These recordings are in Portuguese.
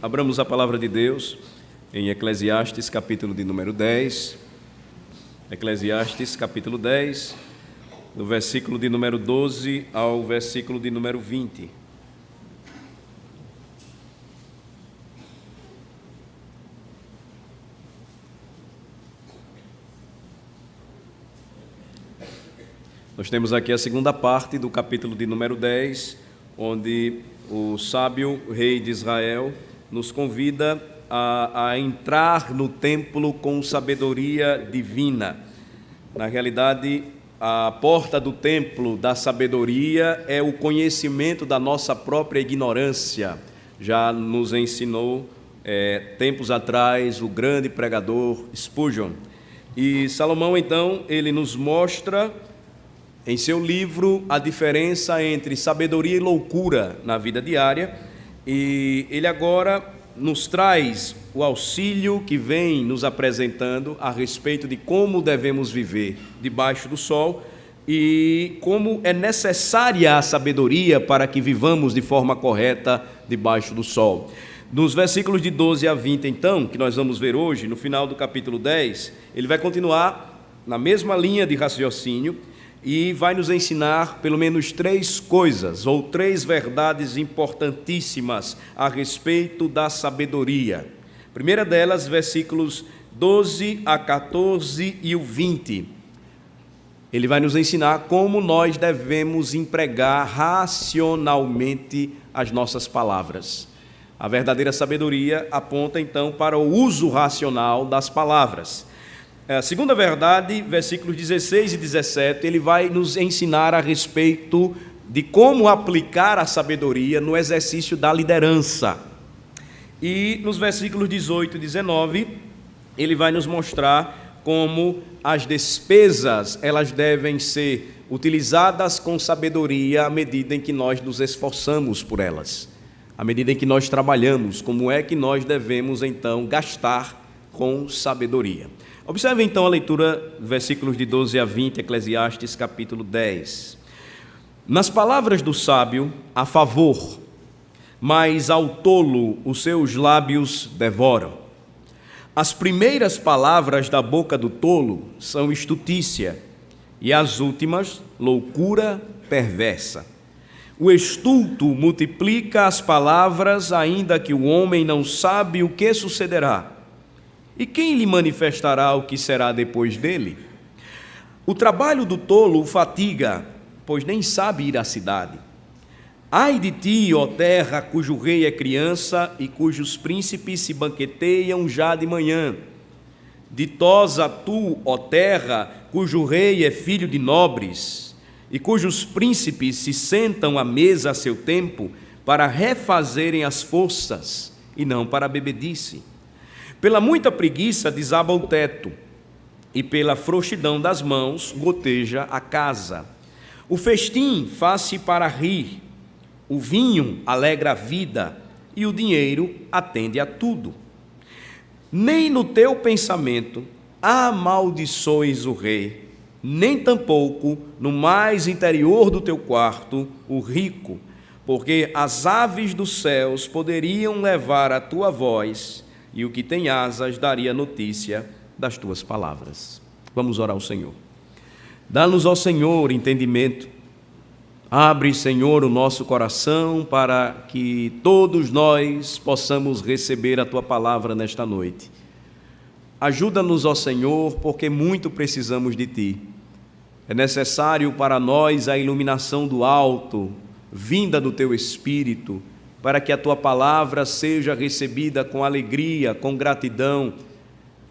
Abramos a palavra de Deus em Eclesiastes, capítulo de número 10. Eclesiastes, capítulo 10, do versículo de número 12 ao versículo de número 20. Nós temos aqui a segunda parte do capítulo de número 10, onde o sábio rei de Israel nos convida a entrar no templo com sabedoria divina. Na realidade, a porta do templo da sabedoria é o conhecimento da nossa própria ignorância. Já nos ensinou tempos atrás o grande pregador Spurgeon. E Salomão, então, ele nos mostra em seu livro a diferença entre sabedoria e loucura na vida diária, e ele agora nos traz o auxílio que vem nos apresentando a respeito de como devemos viver debaixo do sol e como é necessária a sabedoria para que vivamos de forma correta debaixo do sol. Nos versículos de 12 a 20, então, que nós vamos ver hoje, no final do capítulo 10, ele vai continuar na mesma linha de raciocínio e vai nos ensinar pelo menos três coisas, ou três verdades importantíssimas a respeito da sabedoria. A primeira delas, versículos 12 a 14 e o 20. Ele vai nos ensinar como nós devemos empregar racionalmente as nossas palavras. A verdadeira sabedoria aponta, então, para o uso racional das palavras. A segunda verdade, versículos 16 e 17, ele vai nos ensinar a respeito de como aplicar a sabedoria no exercício da liderança. E nos versículos 18 e 19, ele vai nos mostrar como as despesas elas devem ser utilizadas com sabedoria à medida em que nós nos esforçamos por elas, à medida em que nós trabalhamos, como é que nós devemos então gastar com sabedoria. Observe então a leitura, versículos de 12 a 20, Eclesiastes capítulo 10. Nas palavras do sábio há favor, mas ao tolo os seus lábios devoram. As primeiras palavras da boca do tolo são estutícia, e as últimas, loucura perversa. O estulto multiplica as palavras, ainda que o homem não sabe o que sucederá. E quem lhe manifestará o que será depois dele? O trabalho do tolo o fatiga, pois nem sabe ir à cidade. Ai de ti, ó terra, cujo rei é criança e cujos príncipes se banqueteiam já de manhã. Ditosa tu, ó terra, cujo rei é filho de nobres e cujos príncipes se sentam à mesa a seu tempo para refazerem as forças e não para a bebedice. Pela muita preguiça desaba o teto, e pela frouxidão das mãos goteja a casa. O festim faz-se para rir, o vinho alegra a vida, e o dinheiro atende a tudo. Nem no teu pensamento amaldiçoes o rei, nem tampouco no mais interior do teu quarto o rico, porque as aves dos céus poderiam levar a tua voz, e o que tem asas daria notícia das tuas palavras. Vamos orar ao Senhor. Dá-nos, ó Senhor, entendimento. Abre, Senhor, o nosso coração para que todos nós possamos receber a tua palavra nesta noite. Ajuda-nos, ó Senhor, porque muito precisamos de ti. É necessário para nós a iluminação do alto, vinda do teu Espírito, para que a tua palavra seja recebida com alegria, com gratidão,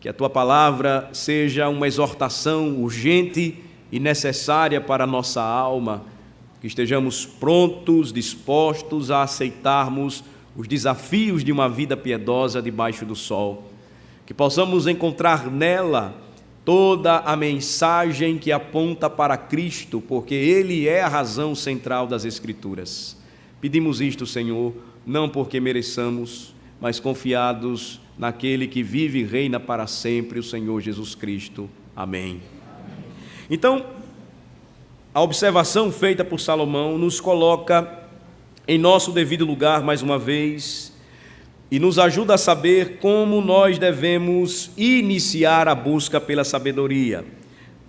que a tua palavra seja uma exortação urgente e necessária para a nossa alma, que estejamos prontos, dispostos a aceitarmos os desafios de uma vida piedosa debaixo do sol, que possamos encontrar nela toda a mensagem que aponta para Cristo, porque Ele é a razão central das Escrituras. Pedimos isto, Senhor, não porque mereçamos, mas confiados naquele que vive e reina para sempre, o Senhor Jesus Cristo. Amém. Então, a observação feita por Salomão nos coloca em nosso devido lugar, mais uma vez, e nos ajuda a saber como nós devemos iniciar a busca pela sabedoria.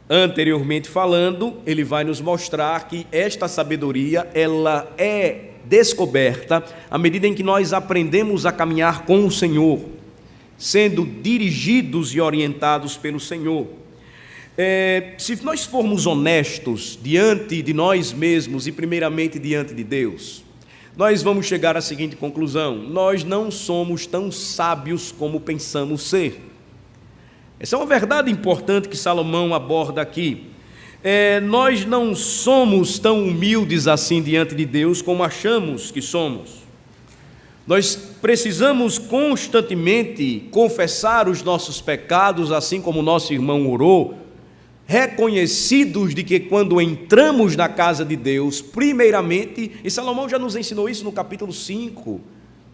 Anteriormente falando, ele vai nos mostrar que esta sabedoria, ela é descoberta à medida em que nós aprendemos a caminhar com o Senhor, sendo dirigidos e orientados pelo Senhor. Se nós formos honestos diante de nós mesmos e primeiramente diante de Deus, nós vamos chegar à seguinte conclusão: nós não somos tão sábios como pensamos ser. Essa é uma verdade importante que Salomão aborda aqui. Nós não somos tão humildes assim diante de Deus como achamos que somos. Nós precisamos constantemente confessar os nossos pecados, assim como nosso irmão orou, reconhecidos de que quando entramos na casa de Deus, primeiramente, e Salomão já nos ensinou isso no capítulo 5,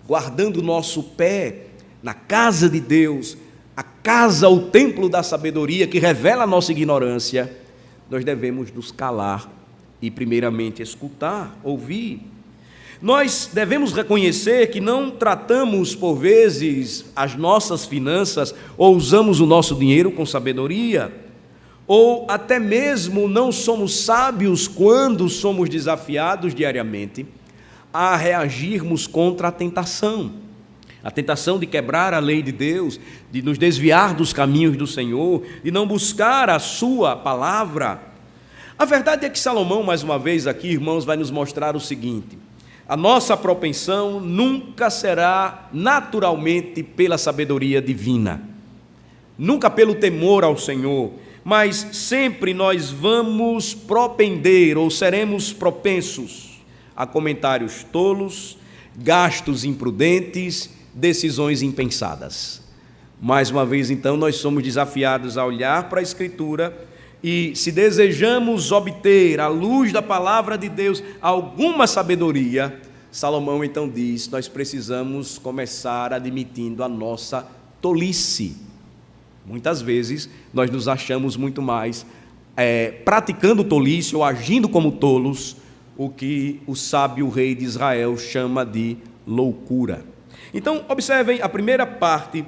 guardando o nosso pé na casa de Deus, a casa, o templo da sabedoria que revela a nossa ignorância, nós devemos nos calar e primeiramente escutar, ouvir. Nós devemos reconhecer que não tratamos por vezes as nossas finanças ou usamos o nosso dinheiro com sabedoria, ou até mesmo não somos sábios quando somos desafiados diariamente a reagirmos contra a tentação de quebrar a lei de Deus, de nos desviar dos caminhos do Senhor, de não buscar a sua palavra. A verdade é que Salomão, mais uma vez aqui, irmãos, vai nos mostrar o seguinte: a nossa propensão nunca será naturalmente pela sabedoria divina, nunca pelo temor ao Senhor, mas sempre nós vamos propender ou seremos propensos a comentários tolos, gastos imprudentes, decisões impensadas. Mais uma vez, então, nós somos desafiados a olhar para a Escritura e, se desejamos obter, à luz da palavra de Deus, alguma sabedoria, Salomão então diz, nós precisamos começar admitindo a nossa tolice. Muitas vezes, nós nos achamos muito mais praticando tolice ou agindo como tolos, o que o sábio rei de Israel chama de loucura. Então, observem a primeira parte,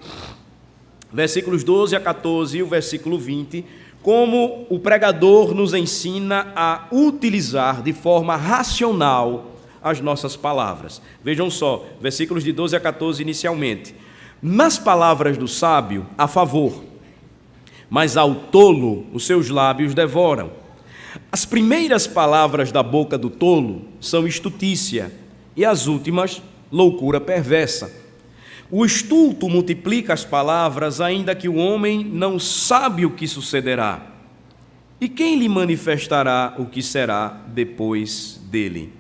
versículos 12 a 14 e o versículo 20, como o pregador nos ensina a utilizar de forma racional as nossas palavras. Vejam só, versículos de 12 a 14 inicialmente. Nas palavras do sábio, há favor, mas ao tolo os seus lábios devoram. As primeiras palavras da boca do tolo são estutícia, e as últimas, loucura perversa. O estulto multiplica as palavras, ainda que o homem não sabe o que sucederá. E quem lhe manifestará o que será depois dele?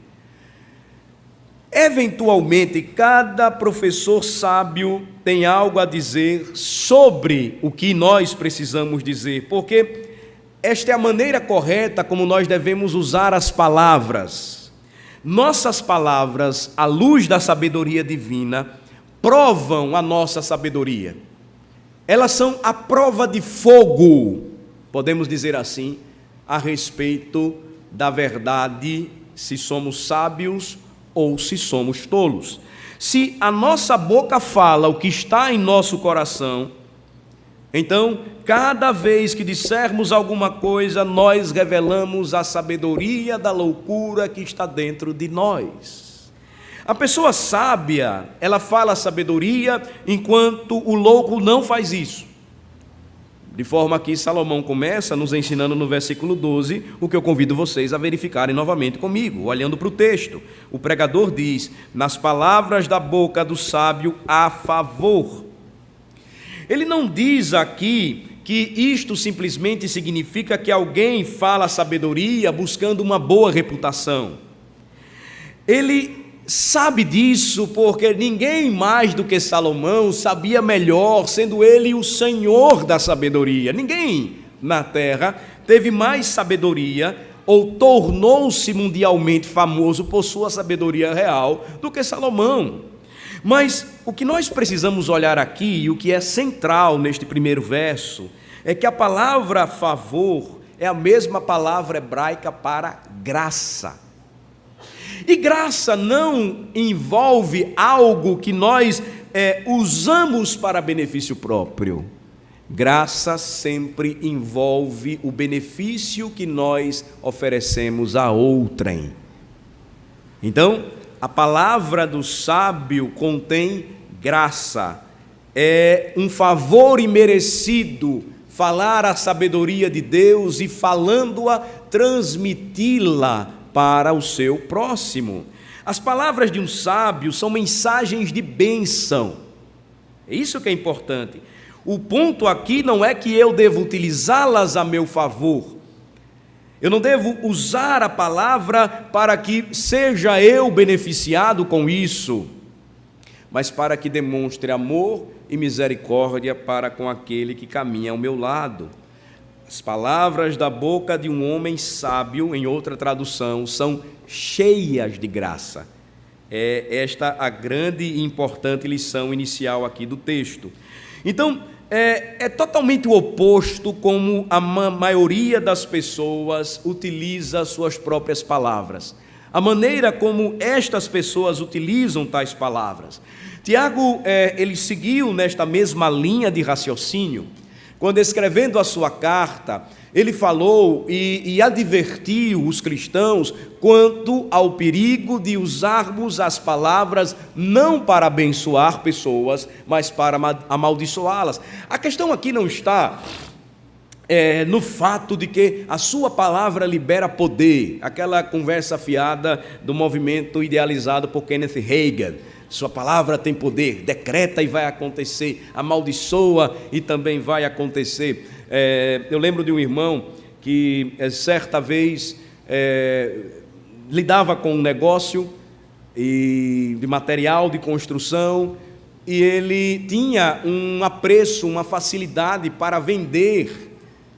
Eventualmente, cada professor sábio tem algo a dizer sobre o que nós precisamos dizer, porque esta é a maneira correta como nós devemos usar as palavras. Nossas palavras, à luz da sabedoria divina, provam a nossa sabedoria. Elas são a prova de fogo, podemos dizer assim, a respeito da verdade, se somos sábios ou se somos tolos. Se a nossa boca fala o que está em nosso coração, então, cada vez que dissermos alguma coisa, nós revelamos a sabedoria da loucura que está dentro de nós. A pessoa sábia, ela fala a sabedoria, enquanto o louco não faz isso. De forma que Salomão começa nos ensinando no versículo 12, o que eu convido vocês a verificarem novamente comigo, olhando para o texto. O pregador diz, nas palavras da boca do sábio há favor. Ele não diz aqui que isto simplesmente significa que alguém fala sabedoria buscando uma boa reputação. Ele sabe disso porque ninguém mais do que Salomão sabia melhor, sendo ele o Senhor da sabedoria. Ninguém na terra teve mais sabedoria ou tornou-se mundialmente famoso por sua sabedoria real do que Salomão. Mas o que nós precisamos olhar aqui, e o que é central neste primeiro verso, é que a palavra favor é a mesma palavra hebraica para graça. E graça não envolve algo que nós usamos para benefício próprio. Graça sempre envolve o benefício que nós oferecemos a outrem. Então, a palavra do sábio contém graça. É um favor imerecido falar a sabedoria de Deus e, falando-a, transmiti-la para o seu próximo. As palavras de um sábio são mensagens de bênção. É isso que é importante. O ponto aqui não é que eu devo utilizá-las a meu favor. Eu não devo usar a palavra para que seja eu beneficiado com isso, mas para que demonstre amor e misericórdia para com aquele que caminha ao meu lado. As palavras da boca de um homem sábio, em outra tradução, são cheias de graça. É esta a grande e importante lição inicial aqui do texto. Então, é totalmente o oposto como a maioria das pessoas utiliza suas próprias palavras. A maneira como estas pessoas utilizam tais palavras. Tiago, ele seguiu nesta mesma linha de raciocínio. Quando escrevendo a sua carta, ele falou e advertiu os cristãos quanto ao perigo de usarmos as palavras não para abençoar pessoas, mas para amaldiçoá-las. A questão aqui não está no fato de que a sua palavra libera poder, aquela conversa fiada do movimento idealizado por Kenneth Hagin. Sua palavra tem poder, decreta e vai acontecer, amaldiçoa e também vai acontecer. Eu lembro de um irmão que certa vez lidava com um negócio de material de construção e ele tinha um apreço, uma facilidade para vender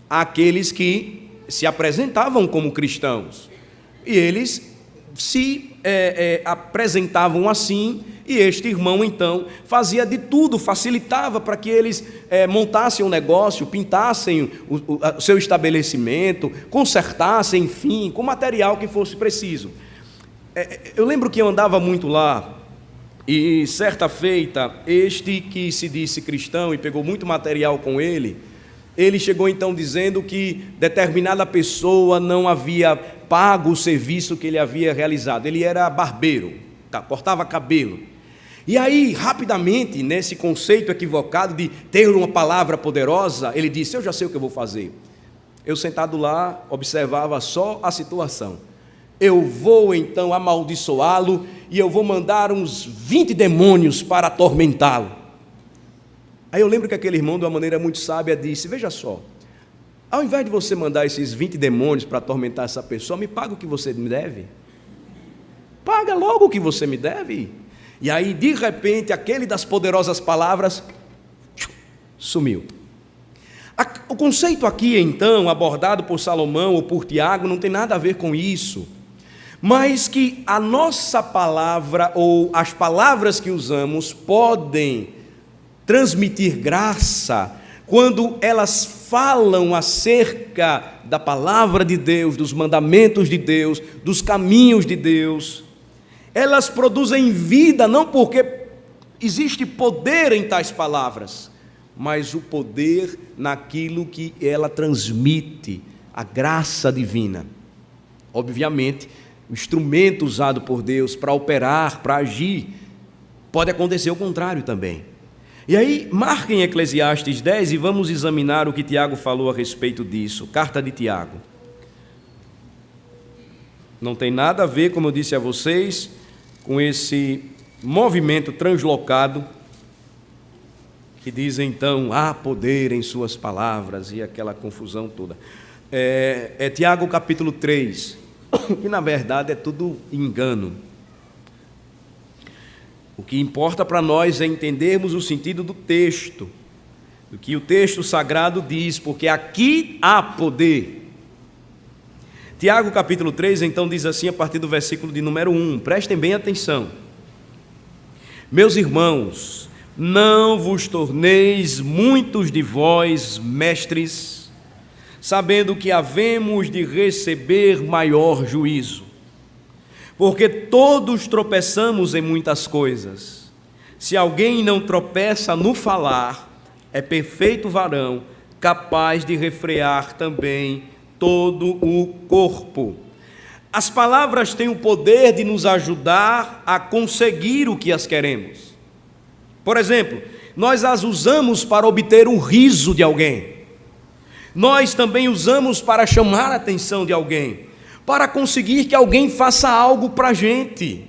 àqueles que se apresentavam como cristãos. E eles se apresentavam assim, e este irmão então fazia de tudo, facilitava para que eles montassem um negócio, pintassem o seu estabelecimento, consertassem, enfim, com material que fosse preciso. Eu lembro que eu andava muito lá, e certa feita, este que se disse cristão e pegou muito material com ele chegou então dizendo que determinada pessoa não havia pago o serviço que ele havia realizado. Ele era barbeiro, cortava cabelo. E aí, rapidamente, nesse conceito equivocado de ter uma palavra poderosa, ele disse: eu já sei o que eu vou fazer. Eu sentado lá, observava só a situação. Eu vou então amaldiçoá-lo e eu vou mandar uns 20 demônios para atormentá-lo. Aí eu lembro que aquele irmão, de uma maneira muito sábia, disse: veja só, ao invés de você mandar esses 20 demônios para atormentar essa pessoa, me paga o que você me deve. Paga logo o que você me deve. E aí, de repente, aquele das poderosas palavras sumiu. O conceito aqui, então, abordado por Salomão ou por Tiago, não tem nada a ver com isso, mas que a nossa palavra ou as palavras que usamos podem transmitir graça quando elas falam acerca da palavra de Deus, dos mandamentos de Deus, dos caminhos de Deus. Elas produzem vida, não porque existe poder em tais palavras, mas o poder naquilo que ela transmite, a graça divina. Obviamente, o instrumento usado por Deus para operar, para agir, pode acontecer o contrário também. E aí, marquem Eclesiastes 10 e vamos examinar o que Tiago falou a respeito disso. Carta de Tiago. Não tem nada a ver, como eu disse a vocês, com esse movimento translocado que diz então: há poder em suas palavras, e aquela confusão toda. É Tiago capítulo 3, que na verdade é tudo engano. O que importa para nós é entendermos o sentido do texto, do que o texto sagrado diz, porque aqui há poder. Tiago capítulo 3, então, diz assim a partir do versículo de número 1, prestem bem atenção. Meus irmãos, não vos torneis muitos de vós mestres, sabendo que havemos de receber maior juízo. Porque todos tropeçamos em muitas coisas. Se alguém não tropeça no falar, é perfeito varão, capaz de refrear também todo o corpo. As palavras têm o poder de nos ajudar a conseguir o que as queremos. Por exemplo, nós as usamos para obter o riso de alguém. Nós também usamos para chamar a atenção de alguém, para conseguir que alguém faça algo para a gente.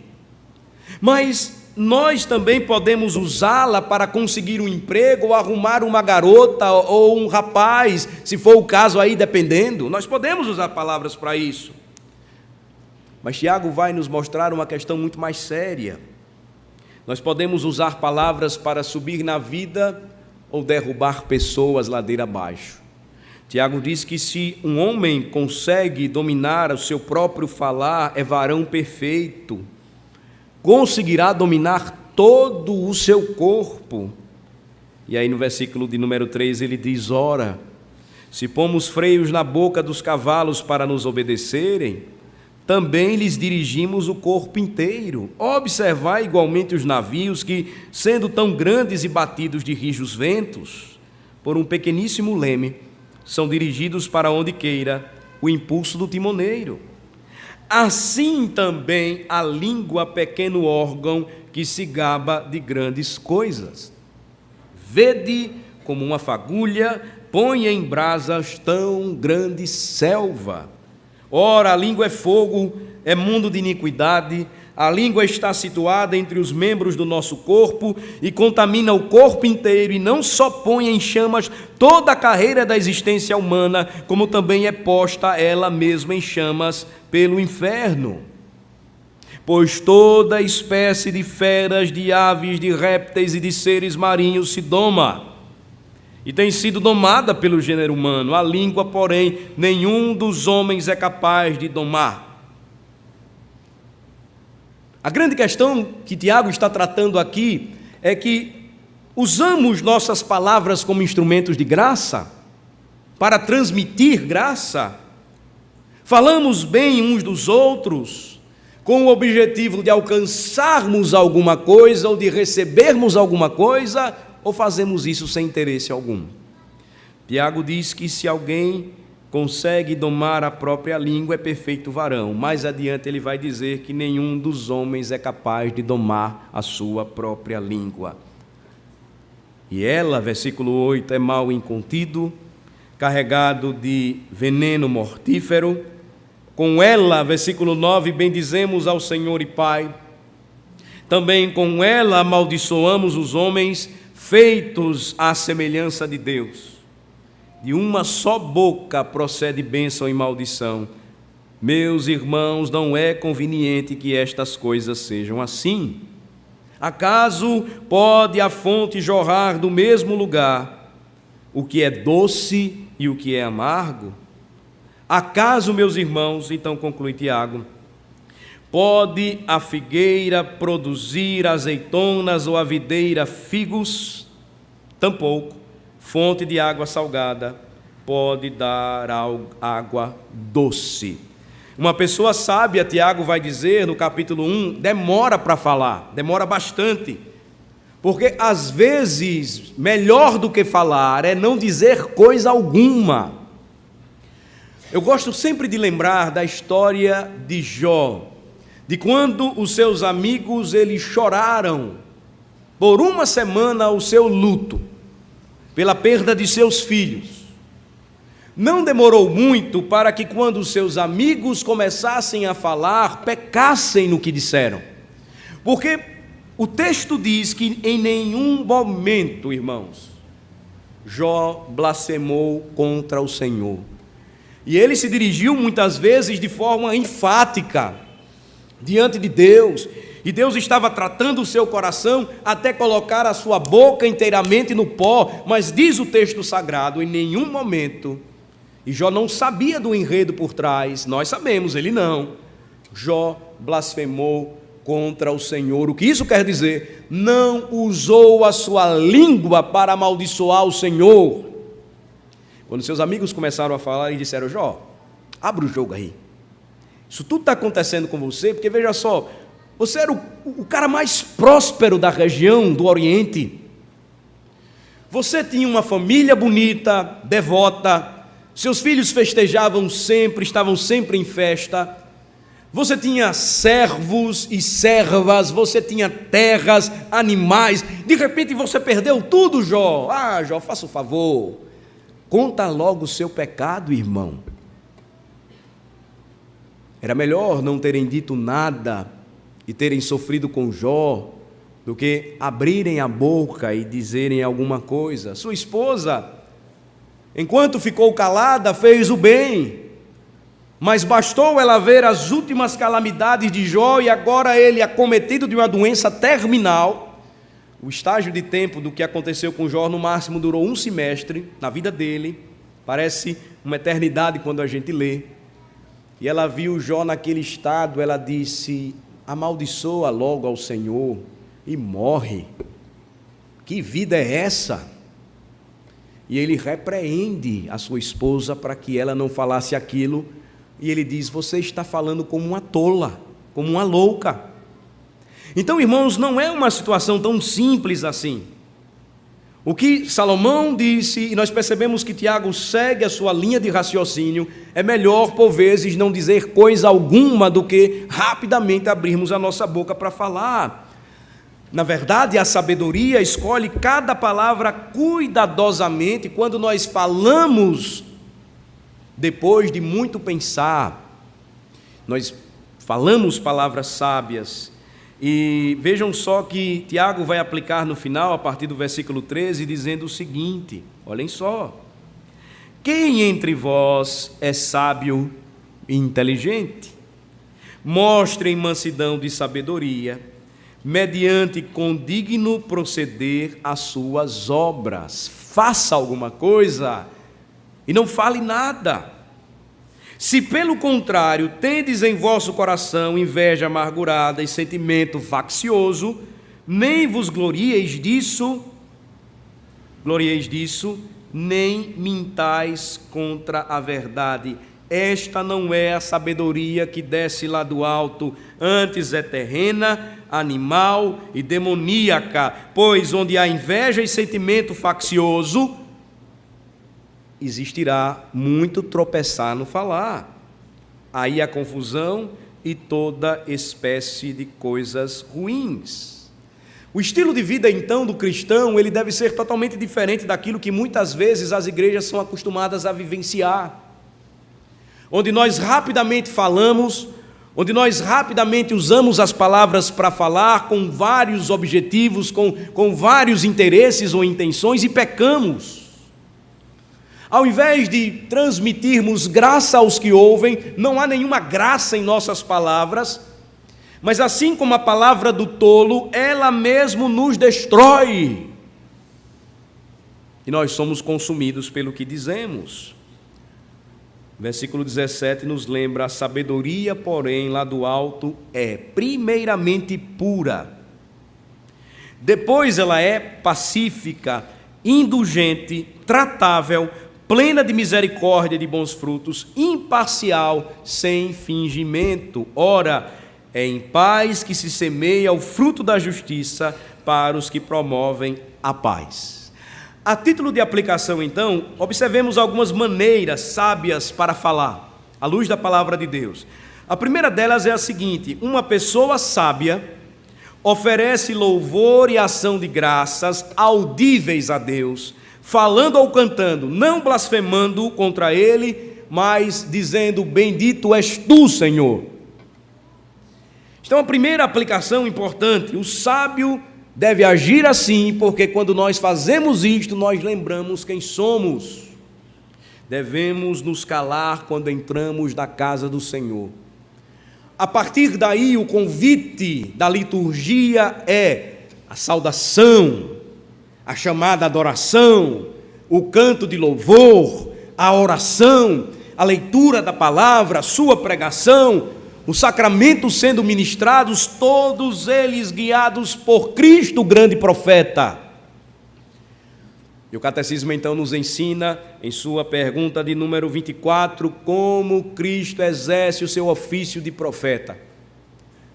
Mas nós também podemos usá-la para conseguir um emprego ou arrumar uma garota ou um rapaz, se for o caso aí, dependendo. Nós podemos usar palavras para isso. Mas Tiago vai nos mostrar uma questão muito mais séria. Nós podemos usar palavras para subir na vida ou derrubar pessoas ladeira abaixo. Tiago diz que se um homem consegue dominar o seu próprio falar, é varão perfeito, conseguirá dominar todo o seu corpo. E aí no versículo de número 3 ele diz: ora, se pomos freios na boca dos cavalos para nos obedecerem, também lhes dirigimos o corpo inteiro. Observai igualmente os navios que, sendo tão grandes e batidos de rijos ventos, por um pequeníssimo leme, são dirigidos para onde queira o impulso do timoneiro. Assim também a língua, pequeno órgão que se gaba de grandes coisas. Vede como uma fagulha põe em brasas tão grande selva. Ora, a língua é fogo, é mundo de iniquidade. A língua está situada entre os membros do nosso corpo e contamina o corpo inteiro, e não só põe em chamas toda a carreira da existência humana, como também é posta ela mesma em chamas pelo inferno. Pois toda espécie de feras, de aves, de répteis e de seres marinhos se doma, e tem sido domada pelo gênero humano. A língua, porém, nenhum dos homens é capaz de domar. A grande questão que Tiago está tratando aqui é que usamos nossas palavras como instrumentos de graça, para transmitir graça. Falamos bem uns dos outros, com o objetivo de alcançarmos alguma coisa ou de recebermos alguma coisa, ou fazemos isso sem interesse algum? Tiago diz que se alguém consegue domar a própria língua, é perfeito varão. Mais adiante ele vai dizer que nenhum dos homens é capaz de domar a sua própria língua. E ela, versículo 8, é mal incontido, carregado de veneno mortífero. Com ela, versículo 9, bendizemos ao Senhor e Pai. Também com ela amaldiçoamos os homens feitos à semelhança de Deus. De uma só boca procede bênção e maldição. Meus irmãos, não é conveniente que estas coisas sejam assim. Acaso pode a fonte jorrar do mesmo lugar o que é doce e o que é amargo? Acaso, meus irmãos, então conclui Tiago, pode a figueira produzir azeitonas ou a videira figos? Tampouco fonte de água salgada pode dar água doce. Uma pessoa sábia, Tiago vai dizer no capítulo 1, demora para falar, demora bastante, porque às vezes melhor do que falar é não dizer coisa alguma. Eu gosto sempre de lembrar da história de Jó, de quando os seus amigos eles choraram por uma semana o seu luto, pela perda de seus filhos. Não demorou muito para que, quando os seus amigos começassem a falar, pecassem no que disseram. Porque o texto diz que em nenhum momento, irmãos, Jó blasfemou contra o Senhor. E ele se dirigiu muitas vezes de forma enfática diante de Deus, e Deus estava tratando o seu coração até colocar a sua boca inteiramente no pó. Mas diz o texto sagrado, em nenhum momento, e Jó não sabia do enredo por trás, nós sabemos, ele não, Jó blasfemou contra o Senhor. O que isso quer dizer? Não usou a sua língua para amaldiçoar o Senhor. Quando seus amigos começaram a falar e disseram: Jó, abre o jogo aí, isso tudo está acontecendo com você, porque veja só, Você era o cara mais próspero da região do Oriente. Você tinha uma família bonita, devota, seus filhos festejavam sempre, estavam sempre em festa. Você tinha servos e servas, você tinha terras, animais. De repente você perdeu tudo, Jó. Ah, Jó, faça o favor. Conta logo o seu pecado, irmão. Era melhor não terem dito nada e terem sofrido com Jó, do que abrirem a boca e dizerem alguma coisa. Sua esposa, enquanto ficou calada, fez o bem, mas bastou ela ver as últimas calamidades de Jó e agora ele acometido de uma doença terminal. O estágio de tempo do que aconteceu com Jó no máximo durou 1 semestre na vida dele, parece uma eternidade quando a gente lê. E ela viu Jó naquele estado, ela disse: amaldiçoa logo ao Senhor e morre. Que vida é essa? E ele repreende a sua esposa para que ela não falasse aquilo, e ele diz: você está falando como uma tola, como uma louca. Então, irmãos, não é uma situação tão simples assim. O que Salomão disse, e nós percebemos que Tiago segue a sua linha de raciocínio, é melhor, por vezes, não dizer coisa alguma do que rapidamente abrirmos a nossa boca para falar. Na verdade, a sabedoria escolhe cada palavra cuidadosamente quando nós falamos depois de muito pensar. Nós falamos palavras sábias. E vejam só que Tiago vai aplicar no final, a partir do versículo 13, dizendo o seguinte: olhem só. Quem entre vós é sábio e inteligente? Mostrem mansidão de sabedoria, mediante condigno proceder às suas obras. Faça alguma coisa e não fale nada. Se pelo contrário tendes em vosso coração inveja amargurada e sentimento faccioso, nem vos glorieis disso, nem mintais contra a verdade. Esta não é a sabedoria que desce lá do alto, antes é terrena, animal e demoníaca, pois onde há inveja e sentimento faccioso, existirá muito tropeçar no falar. Aí há confusão e toda espécie de coisas ruins. O estilo de vida, então, do cristão, ele deve ser totalmente diferente daquilo que muitas vezes as igrejas são acostumadas a vivenciar. Onde nós rapidamente falamos, onde nós rapidamente usamos as palavras para falar com vários objetivos, com vários interesses ou intenções e pecamos. Ao invés de transmitirmos graça aos que ouvem, não há nenhuma graça em nossas palavras, mas assim como a palavra do tolo, ela mesmo nos destrói. E nós somos consumidos pelo que dizemos. Versículo 17 nos lembra: a sabedoria, porém, lá do alto é primeiramente pura. Depois ela é pacífica, indulgente, tratável, plena de misericórdia e de bons frutos, imparcial, sem fingimento. Ora, é em paz que se semeia o fruto da justiça para os que promovem a paz. A título de aplicação, então, observemos algumas maneiras sábias para falar, à luz da palavra de Deus. A primeira delas é a seguinte: uma pessoa sábia oferece louvor e ação de graças audíveis a Deus, falando ou cantando, não blasfemando contra Ele, mas dizendo: bendito és tu, Senhor. Então, a primeira aplicação importante: o sábio deve agir assim, porque quando nós fazemos isto, nós lembramos quem somos. Devemos nos calar quando entramos na casa do Senhor. A partir daí, o convite da liturgia é a saudação, a chamada adoração, o canto de louvor, a oração, a leitura da palavra, a sua pregação, os sacramentos sendo ministrados, todos eles guiados por Cristo, o grande profeta. E o Catecismo então nos ensina, em sua pergunta de número 24, como Cristo exerce o seu ofício de profeta.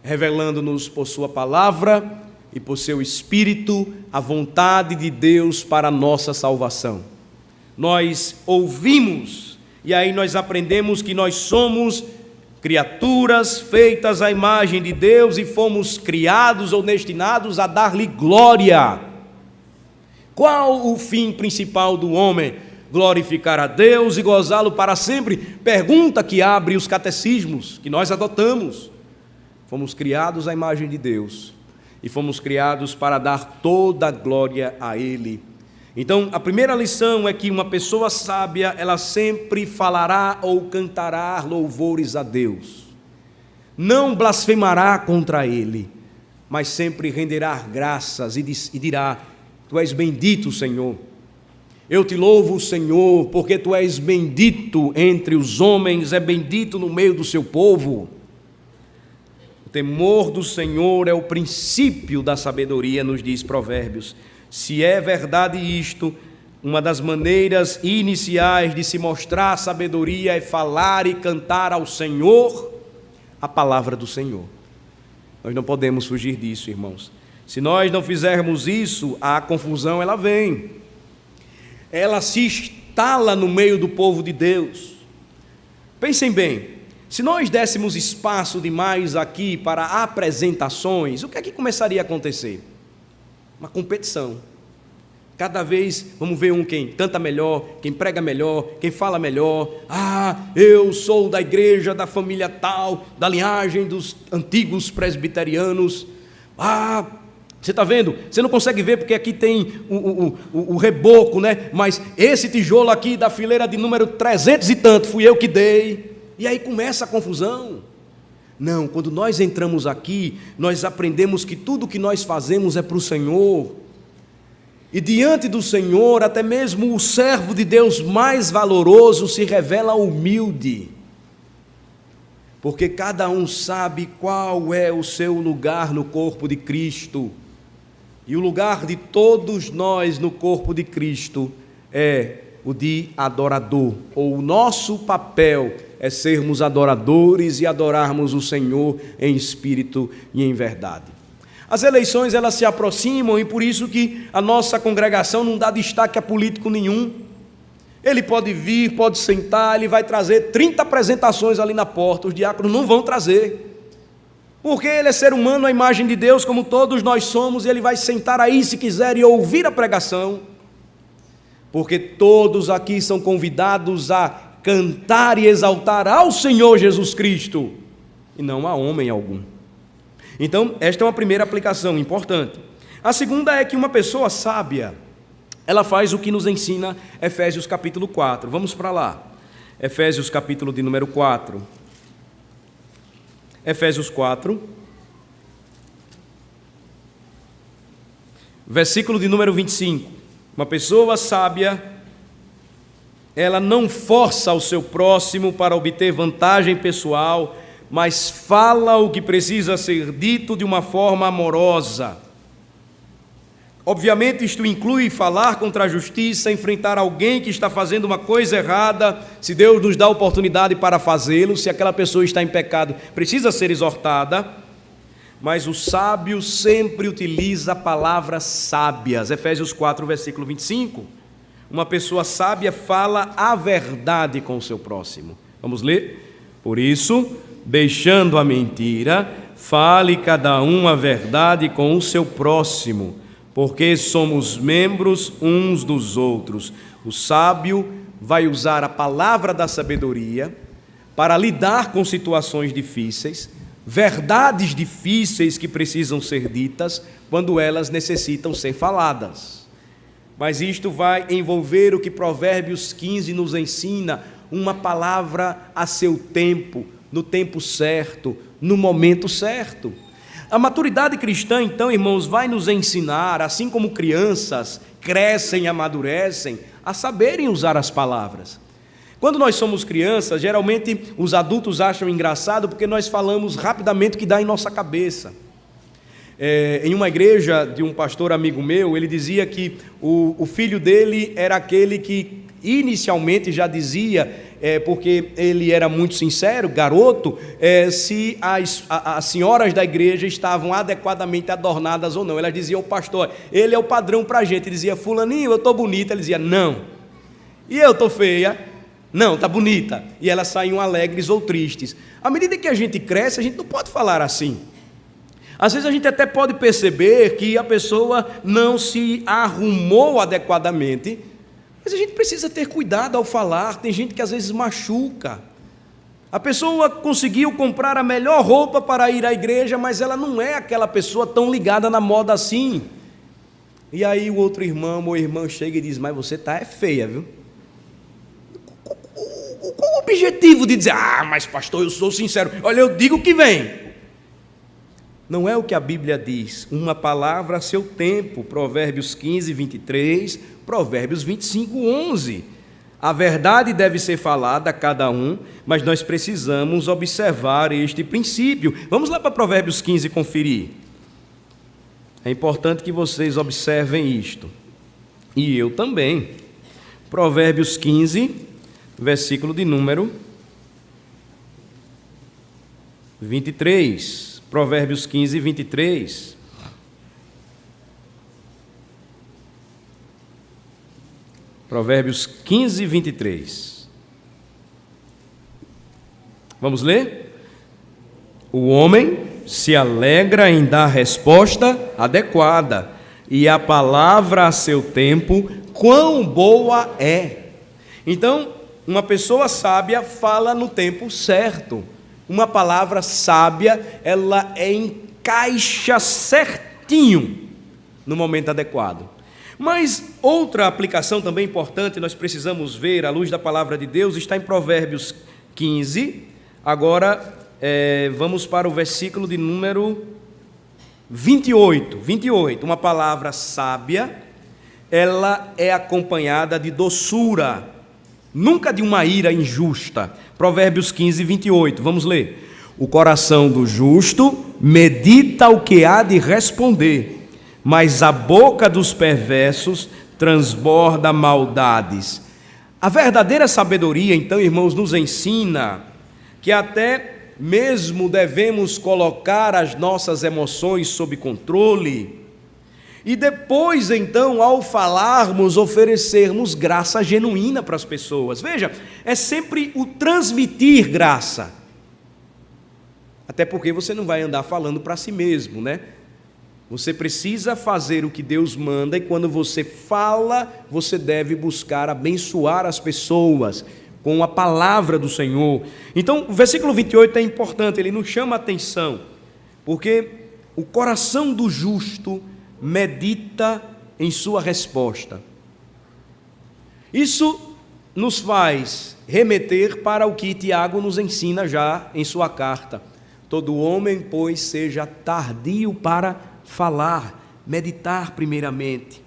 revelando-nos por sua palavra e por seu Espírito a vontade de Deus para a nossa salvação. Nós ouvimos e aí nós aprendemos que nós somos criaturas feitas à imagem de Deus e fomos criados ou destinados a dar-lhe glória. Qual o fim principal do homem? Glorificar a Deus e gozá-lo para sempre? Pergunta que abre os catecismos que nós adotamos. Fomos criados à imagem de Deus e fomos criados para dar toda a glória a Ele. Então, a primeira lição é que uma pessoa sábia, ela sempre falará ou cantará louvores a Deus. Não blasfemará contra Ele, mas sempre renderá graças e dirá: Tu és bendito, Senhor. Eu te louvo, Senhor, porque Tu és bendito entre os homens, é bendito no meio do seu povo. O temor do Senhor é o princípio da sabedoria, nos diz Provérbios. Se é verdade isto, uma das maneiras iniciais de se mostrar sabedoria é falar e cantar ao Senhor a palavra do Senhor. Nós não podemos fugir disso, irmãos. Se nós não fizermos isso, a confusão ela vem. Ela se instala no meio do povo de Deus. Pensem bem, se nós dessemos espaço demais aqui para apresentações, o que é que começaria a acontecer? Uma competição. Cada vez vamos ver quem canta melhor, quem prega melhor, quem fala melhor. Eu sou da igreja, da família tal, da linhagem dos antigos presbiterianos. Você está vendo? Você não consegue ver porque aqui tem o reboco, né? Mas esse tijolo aqui da fileira de número 300 e tanto, fui eu que dei. E aí começa a confusão. Não, quando nós entramos aqui, nós aprendemos que tudo que nós fazemos é para o Senhor. E diante do Senhor, até mesmo o servo de Deus mais valoroso se revela humilde. Porque cada um sabe qual é o seu lugar no corpo de Cristo. E o lugar de todos nós no corpo de Cristo é o de adorador, ou o nosso papel é sermos adoradores e adorarmos o Senhor em espírito e em verdade. As eleições elas se aproximam e por isso que a nossa congregação não dá destaque a político nenhum. Ele pode vir, pode sentar, ele vai trazer 30 apresentações ali na porta, os diáconos não vão trazer. Porque ele é ser humano à imagem de Deus, como todos nós somos, e ele vai sentar aí se quiser e ouvir a pregação. Porque todos aqui são convidados a cantar e exaltar ao Senhor Jesus Cristo, e não a homem algum. Então, esta é uma primeira aplicação importante. A segunda é que uma pessoa sábia, ela faz o que nos ensina Efésios capítulo 4. Vamos para lá. Efésios capítulo de número 4. Efésios 4. Versículo de número 25. Uma pessoa sábia, ela não força o seu próximo para obter vantagem pessoal, mas fala o que precisa ser dito de uma forma amorosa. Obviamente isto inclui falar contra a justiça, enfrentar alguém que está fazendo uma coisa errada, se Deus nos dá a oportunidade para fazê-lo, se aquela pessoa está em pecado, precisa ser exortada, mas o sábio sempre utiliza palavras sábias. Efésios 4, versículo 25. Uma pessoa sábia fala a verdade com o seu próximo. Vamos ler? Por isso, deixando a mentira, fale cada um a verdade com o seu próximo, porque somos membros uns dos outros. O sábio vai usar a palavra da sabedoria para lidar com situações difíceis, verdades difíceis que precisam ser ditas quando elas necessitam ser faladas. Mas isto vai envolver o que Provérbios 15 nos ensina, uma palavra a seu tempo, no tempo certo, no momento certo. A maturidade cristã, então, irmãos, vai nos ensinar, assim como crianças crescem e amadurecem, a saberem usar as palavras. Quando nós somos crianças, geralmente os adultos acham engraçado porque nós falamos rapidamente o que dá em nossa cabeça. Em uma igreja de um pastor amigo meu, ele dizia que o filho dele era aquele que inicialmente já dizia porque ele era muito sincero, garoto, se as senhoras da igreja estavam adequadamente adornadas ou não. Elas diziam: o pastor, ele é o padrão para a gente. Ele dizia: fulaninho, eu estou bonita. Ele dizia: não. E eu estou feia? Não, está bonita. E elas saíam alegres ou tristes. À medida que a gente cresce, a gente não pode falar assim. Às vezes a gente até pode perceber que a pessoa não se arrumou adequadamente, mas a gente precisa ter cuidado ao falar. Tem gente que às vezes machuca. A pessoa conseguiu comprar a melhor roupa para ir à igreja, mas ela não é aquela pessoa tão ligada na moda assim. E aí o outro irmão ou irmã chega e diz: mas você é feia, viu? Qual o objetivo de dizer: mas pastor, eu sou sincero, olha, eu digo o que vem? Não é o que a Bíblia diz. Uma palavra a seu tempo. Provérbios 15, 23, Provérbios 25, 11. A verdade deve ser falada a cada um, mas nós precisamos observar este princípio. Vamos lá para Provérbios 15 conferir. É importante que vocês observem isto. E eu também. Provérbios 15, versículo de número 23. Provérbios 15, 23. Provérbios 15, 23. Vamos ler? O homem se alegra em dar resposta adequada, e a palavra a seu tempo, quão boa é. Então, uma pessoa sábia fala no tempo certo. Uma palavra sábia, ela encaixa certinho no momento adequado. Mas outra aplicação também importante, nós precisamos ver à luz da palavra de Deus, está em Provérbios 15. Agora, vamos para o versículo de número 28. 28. Uma palavra sábia, ela é acompanhada de doçura, nunca de uma ira injusta. Provérbios 15, 28, vamos ler. O coração do justo medita o que há de responder, mas a boca dos perversos transborda maldades. A verdadeira sabedoria, então, irmãos, nos ensina que até mesmo devemos colocar as nossas emoções sob controle, e depois, então, ao falarmos, oferecermos graça genuína para as pessoas. Veja, é sempre o transmitir graça. Até porque você não vai andar falando para si mesmo, né? Você precisa fazer o que Deus manda, e quando você fala, você deve buscar abençoar as pessoas com a palavra do Senhor. Então, o versículo 28 é importante, ele nos chama a atenção, porque o coração do justo medita em sua resposta. Isso nos faz remeter para o que Tiago nos ensina já em sua carta. Todo homem, pois, seja tardio para falar, meditar primeiramente.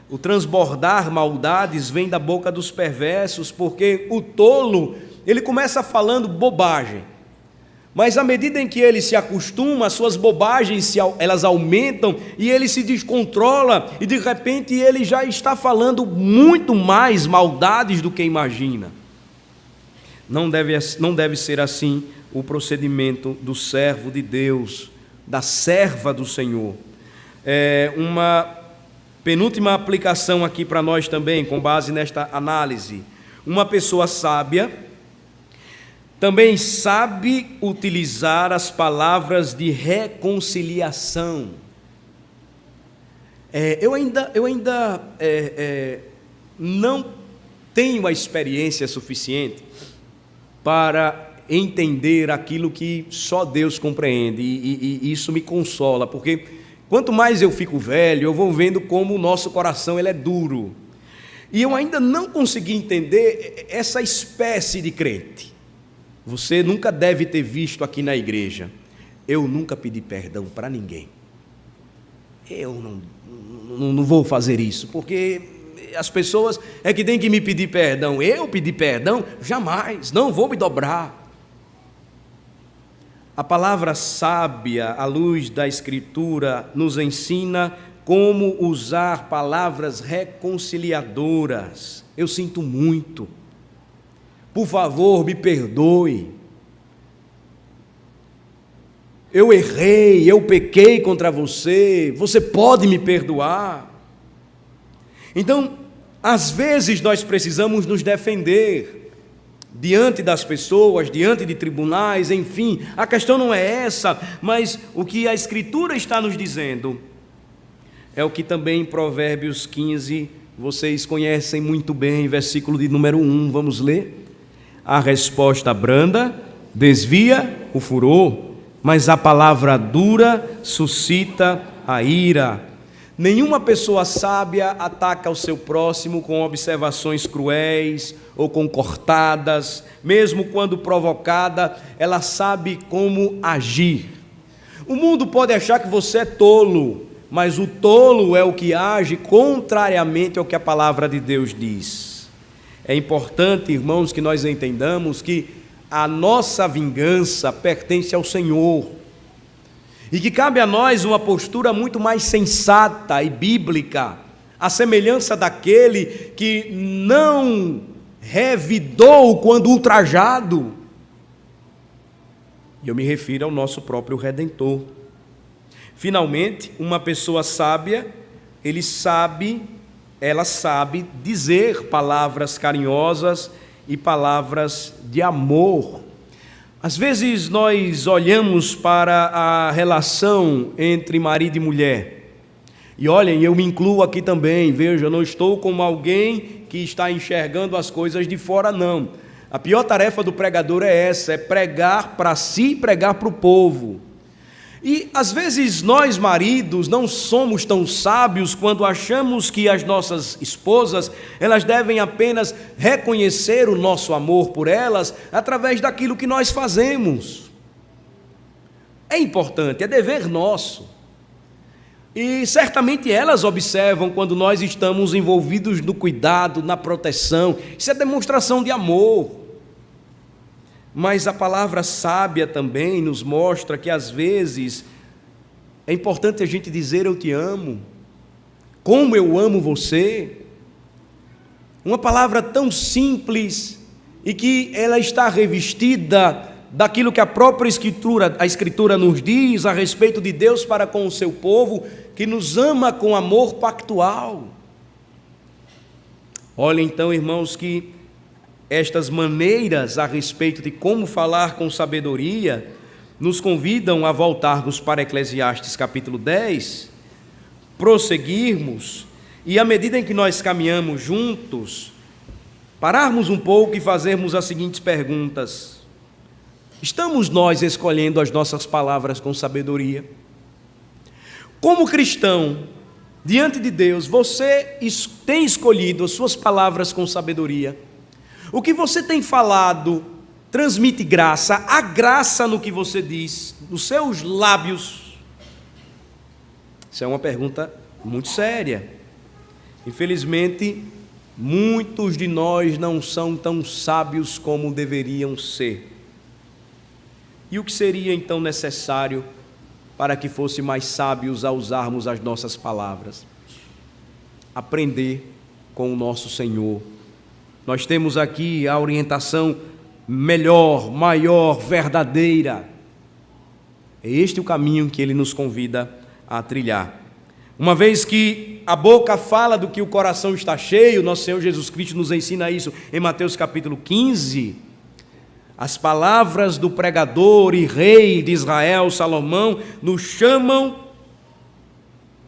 O transbordar maldades vem da boca dos perversos, porque o tolo, ele começa falando bobagem. Mas à medida em que ele se acostuma, as suas bobagens elas aumentam e ele se descontrola, e de repente ele já está falando muito mais maldades do que imagina. Não deve ser assim o procedimento do servo de Deus, da serva do Senhor. Uma penúltima aplicação aqui para nós também, com base nesta análise. Uma pessoa sábia também sabe utilizar as palavras de reconciliação. Eu ainda não tenho a experiência suficiente para entender aquilo que só Deus compreende, e isso me consola, porque quanto mais eu fico velho, eu vou vendo como o nosso coração ele é duro, e eu ainda não consegui entender essa espécie de crente. Você nunca deve ter visto aqui na igreja: eu nunca pedi perdão para ninguém, eu não vou fazer isso, porque as pessoas é que têm que me pedir perdão. Eu pedir perdão? Jamais, não vou me dobrar. A palavra sábia, à luz da Escritura, nos ensina como usar palavras reconciliadoras. Eu sinto muito. Por favor, me perdoe. Eu errei, eu pequei contra você, você pode me perdoar? Então, às vezes nós precisamos nos defender diante das pessoas, diante de tribunais, enfim, a questão não é essa, mas o que a Escritura está nos dizendo é o que também em Provérbios 15 vocês conhecem muito bem, versículo de número 1, vamos ler? A resposta branda desvia o furor, mas a palavra dura suscita a ira. Nenhuma pessoa sábia ataca o seu próximo com observações cruéis ou com cortadas, mesmo quando provocada, ela sabe como agir. O mundo pode achar que você é tolo, mas o tolo é o que age contrariamente ao que a palavra de Deus diz. É importante, irmãos, que nós entendamos que a nossa vingança pertence ao Senhor e que cabe a nós uma postura muito mais sensata e bíblica, a semelhança daquele que não revidou quando ultrajado. E eu me refiro ao nosso próprio Redentor. Finalmente, uma pessoa sábia, ela sabe dizer palavras carinhosas e palavras de amor. Às vezes nós olhamos para a relação entre marido e mulher. E olhem, eu me incluo aqui também, veja, eu não estou como alguém que está enxergando as coisas de fora, não. A pior tarefa do pregador é essa, é pregar para si e pregar para o povo. E às vezes nós maridos não somos tão sábios quando achamos que as nossas esposas, elas devem apenas reconhecer o nosso amor por elas através daquilo que nós fazemos. É importante, é dever nosso. E certamente elas observam quando nós estamos envolvidos no cuidado, na proteção. Isso é demonstração de amor. Mas a palavra sábia também nos mostra que às vezes é importante a gente dizer eu te amo, como eu amo você. Uma palavra tão simples e que ela está revestida daquilo que a própria Escritura nos diz a respeito de Deus para com o seu povo, que nos ama com amor pactual. Olha então, irmãos, que estas maneiras a respeito de como falar com sabedoria nos convidam a voltarmos para Eclesiastes capítulo 10, prosseguirmos e, à medida em que nós caminhamos juntos, pararmos um pouco e fazermos as seguintes perguntas: estamos nós escolhendo as nossas palavras com sabedoria? Como cristão, diante de Deus, você tem escolhido as suas palavras com sabedoria? O que você tem falado transmite graça, há graça no que você diz, nos seus lábios? Isso é uma pergunta muito séria. Infelizmente, muitos de nós não são tão sábios como deveriam ser. E o que seria então necessário para que fosse mais sábios a usarmos as nossas palavras? Aprender com o nosso Senhor. Nós temos aqui a orientação melhor, maior, verdadeira. É este o caminho que Ele nos convida a trilhar. Uma vez que a boca fala do que o coração está cheio, nosso Senhor Jesus Cristo nos ensina isso em Mateus capítulo 15. As palavras do pregador e rei de Israel, Salomão, nos chamam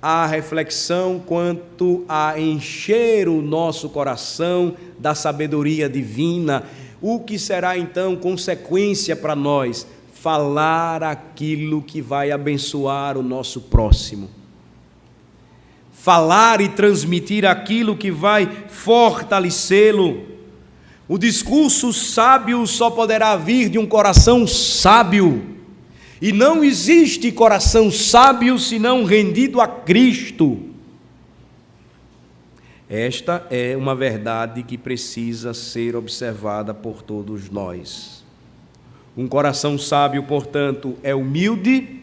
à reflexão quanto a encher o nosso coração da sabedoria divina. O que será então consequência para nós? Falar aquilo que vai abençoar o nosso próximo. Falar e transmitir aquilo que vai fortalecê-lo. O discurso sábio só poderá vir de um coração sábio. E não existe coração sábio senão rendido a Cristo. Esta é uma verdade que precisa ser observada por todos nós. Um coração sábio, portanto, é humilde.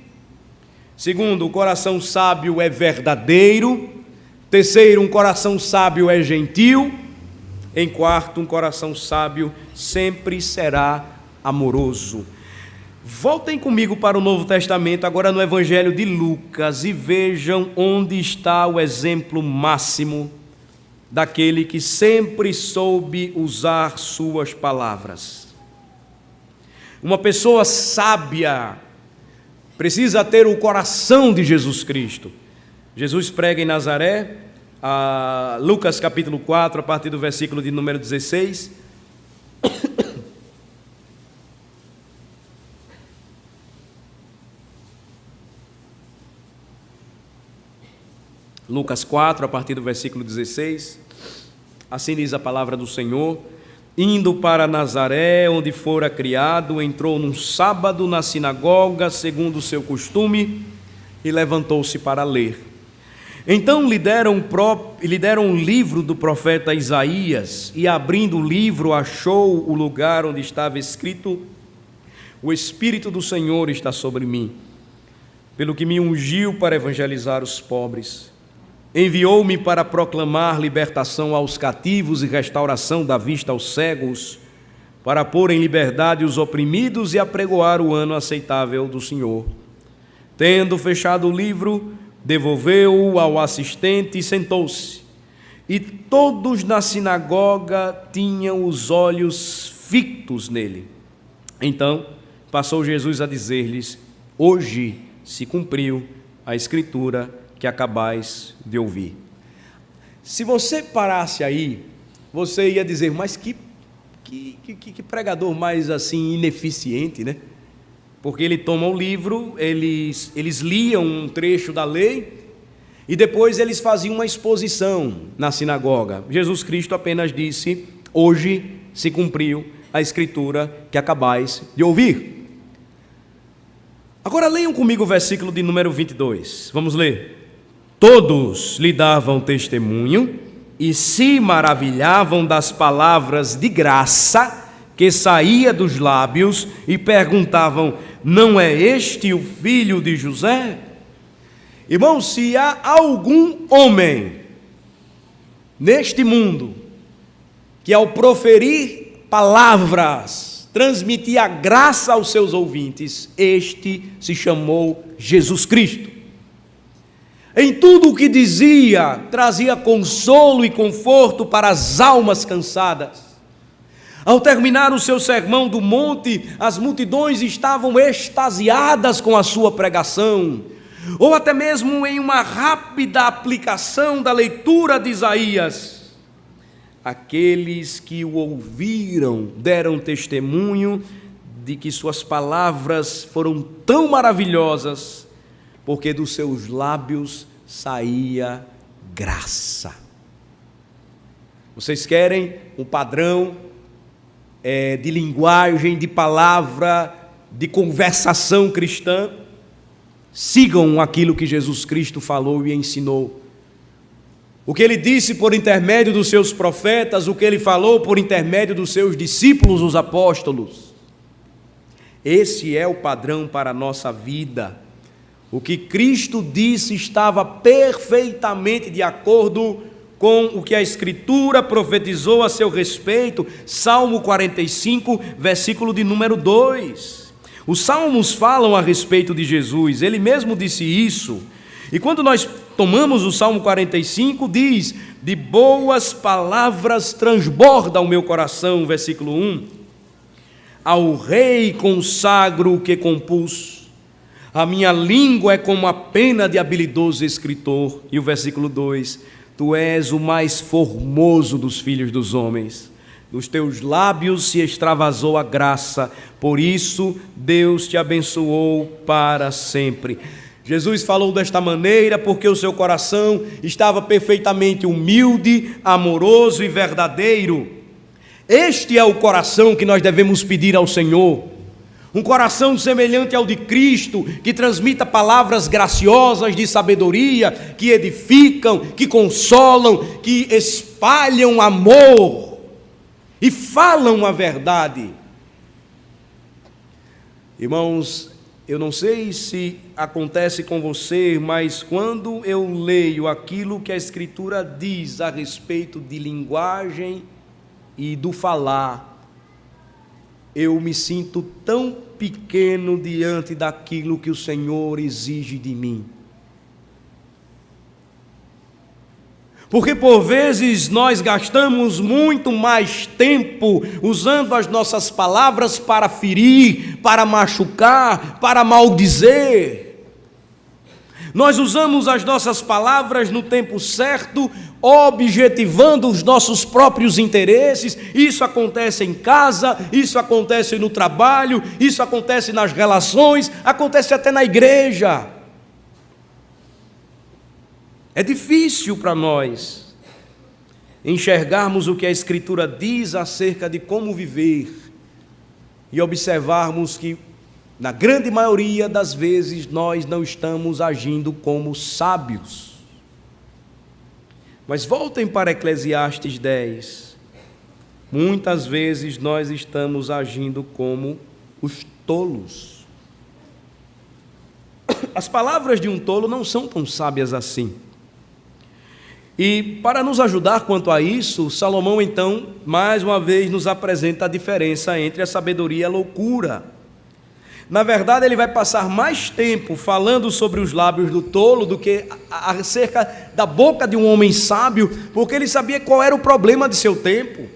Segundo, o coração sábio é verdadeiro. Terceiro, um coração sábio é gentil. Em quarto, um coração sábio sempre será amoroso. Voltem comigo para o Novo Testamento, agora no Evangelho de Lucas, e vejam onde está o exemplo máximo daquele que sempre soube usar suas palavras. Uma pessoa sábia precisa ter o coração de Jesus Cristo. Jesus prega em Nazaré, Lucas capítulo 4, a partir do versículo de número 16. Lucas 4, a partir do versículo 16, assim diz a palavra do Senhor: indo para Nazaré, onde fora criado, entrou num sábado na sinagoga, segundo o seu costume, e levantou-se para ler. Então lhe deram um livro do profeta Isaías, e abrindo o livro, achou o lugar onde estava escrito: o Espírito do Senhor está sobre mim, pelo que me ungiu para evangelizar os pobres. Enviou-me para proclamar libertação aos cativos e restauração da vista aos cegos, para pôr em liberdade os oprimidos e apregoar o ano aceitável do Senhor. Tendo fechado o livro, devolveu-o ao assistente e sentou-se. E todos na sinagoga tinham os olhos fitos nele. Então passou Jesus a dizer-lhes: hoje se cumpriu a Escritura que acabais de ouvir. Se você parasse aí, você ia dizer: mas que pregador mais assim ineficiente, né? Porque ele toma o livro, eles liam um trecho da lei e depois eles faziam uma exposição na sinagoga. Jesus Cristo apenas disse: hoje se cumpriu a Escritura que acabais de ouvir. Agora leiam comigo o versículo de número 22. Vamos ler. Todos lhe davam testemunho e se maravilhavam das palavras de graça que saía dos lábios e perguntavam: não é este o filho de José? Irmão, se há algum homem neste mundo que ao proferir palavras transmitia graça aos seus ouvintes, este se chamou Jesus Cristo. Em tudo o que dizia, trazia consolo e conforto para as almas cansadas. Ao terminar o seu sermão do monte, as multidões estavam extasiadas com a sua pregação, ou até mesmo em uma rápida aplicação da leitura de Isaías. Aqueles que o ouviram deram testemunho de que suas palavras foram tão maravilhosas, porque dos seus lábios saía graça. Vocês querem um padrão de linguagem, de palavra, de conversação cristã? Sigam aquilo que Jesus Cristo falou e ensinou. O que ele disse por intermédio dos seus profetas, o que ele falou por intermédio dos seus discípulos, os apóstolos. Esse é o padrão para a nossa vida. O que Cristo disse estava perfeitamente de acordo com o que a Escritura profetizou a seu respeito. Salmo 45, versículo de número 2. Os salmos falam a respeito de Jesus, ele mesmo disse isso. E quando nós tomamos o Salmo 45, diz: de boas palavras transborda o meu coração, versículo 1. Ao rei consagro o que compus, a minha língua é como a pena de habilidoso escritor. E o versículo 2: tu és o mais formoso dos filhos dos homens, nos teus lábios se extravasou a graça, por isso Deus te abençoou para sempre. Jesus falou desta maneira porque o seu coração estava perfeitamente humilde, amoroso e verdadeiro. Este é o coração que nós devemos pedir ao Senhor. Um coração semelhante ao de Cristo, que transmita palavras graciosas de sabedoria, que edificam, que consolam, que espalham amor e falam a verdade. Irmãos, eu não sei se acontece com você, mas quando eu leio aquilo que a Escritura diz a respeito de linguagem e do falar, eu me sinto tão pequeno diante daquilo que o Senhor exige de mim. Porque por vezes nós gastamos muito mais tempo usando as nossas palavras para ferir, para machucar, para maldizer. Nós usamos as nossas palavras no tempo certo, objetivando os nossos próprios interesses. Isso acontece em casa, isso acontece no trabalho, isso acontece nas relações, acontece até na igreja. É difícil para nós enxergarmos o que a Escritura diz acerca de como viver e observarmos que, na grande maioria das vezes, nós não estamos agindo como sábios. Mas voltem para Eclesiastes 10. Muitas vezes nós estamos agindo como os tolos. As palavras de um tolo não são tão sábias assim. E para nos ajudar quanto a isso, Salomão então, mais uma vez, nos apresenta a diferença entre a sabedoria e a loucura. Na verdade, ele vai passar mais tempo falando sobre os lábios do tolo do que acerca da boca de um homem sábio, porque ele sabia qual era o problema de seu tempo.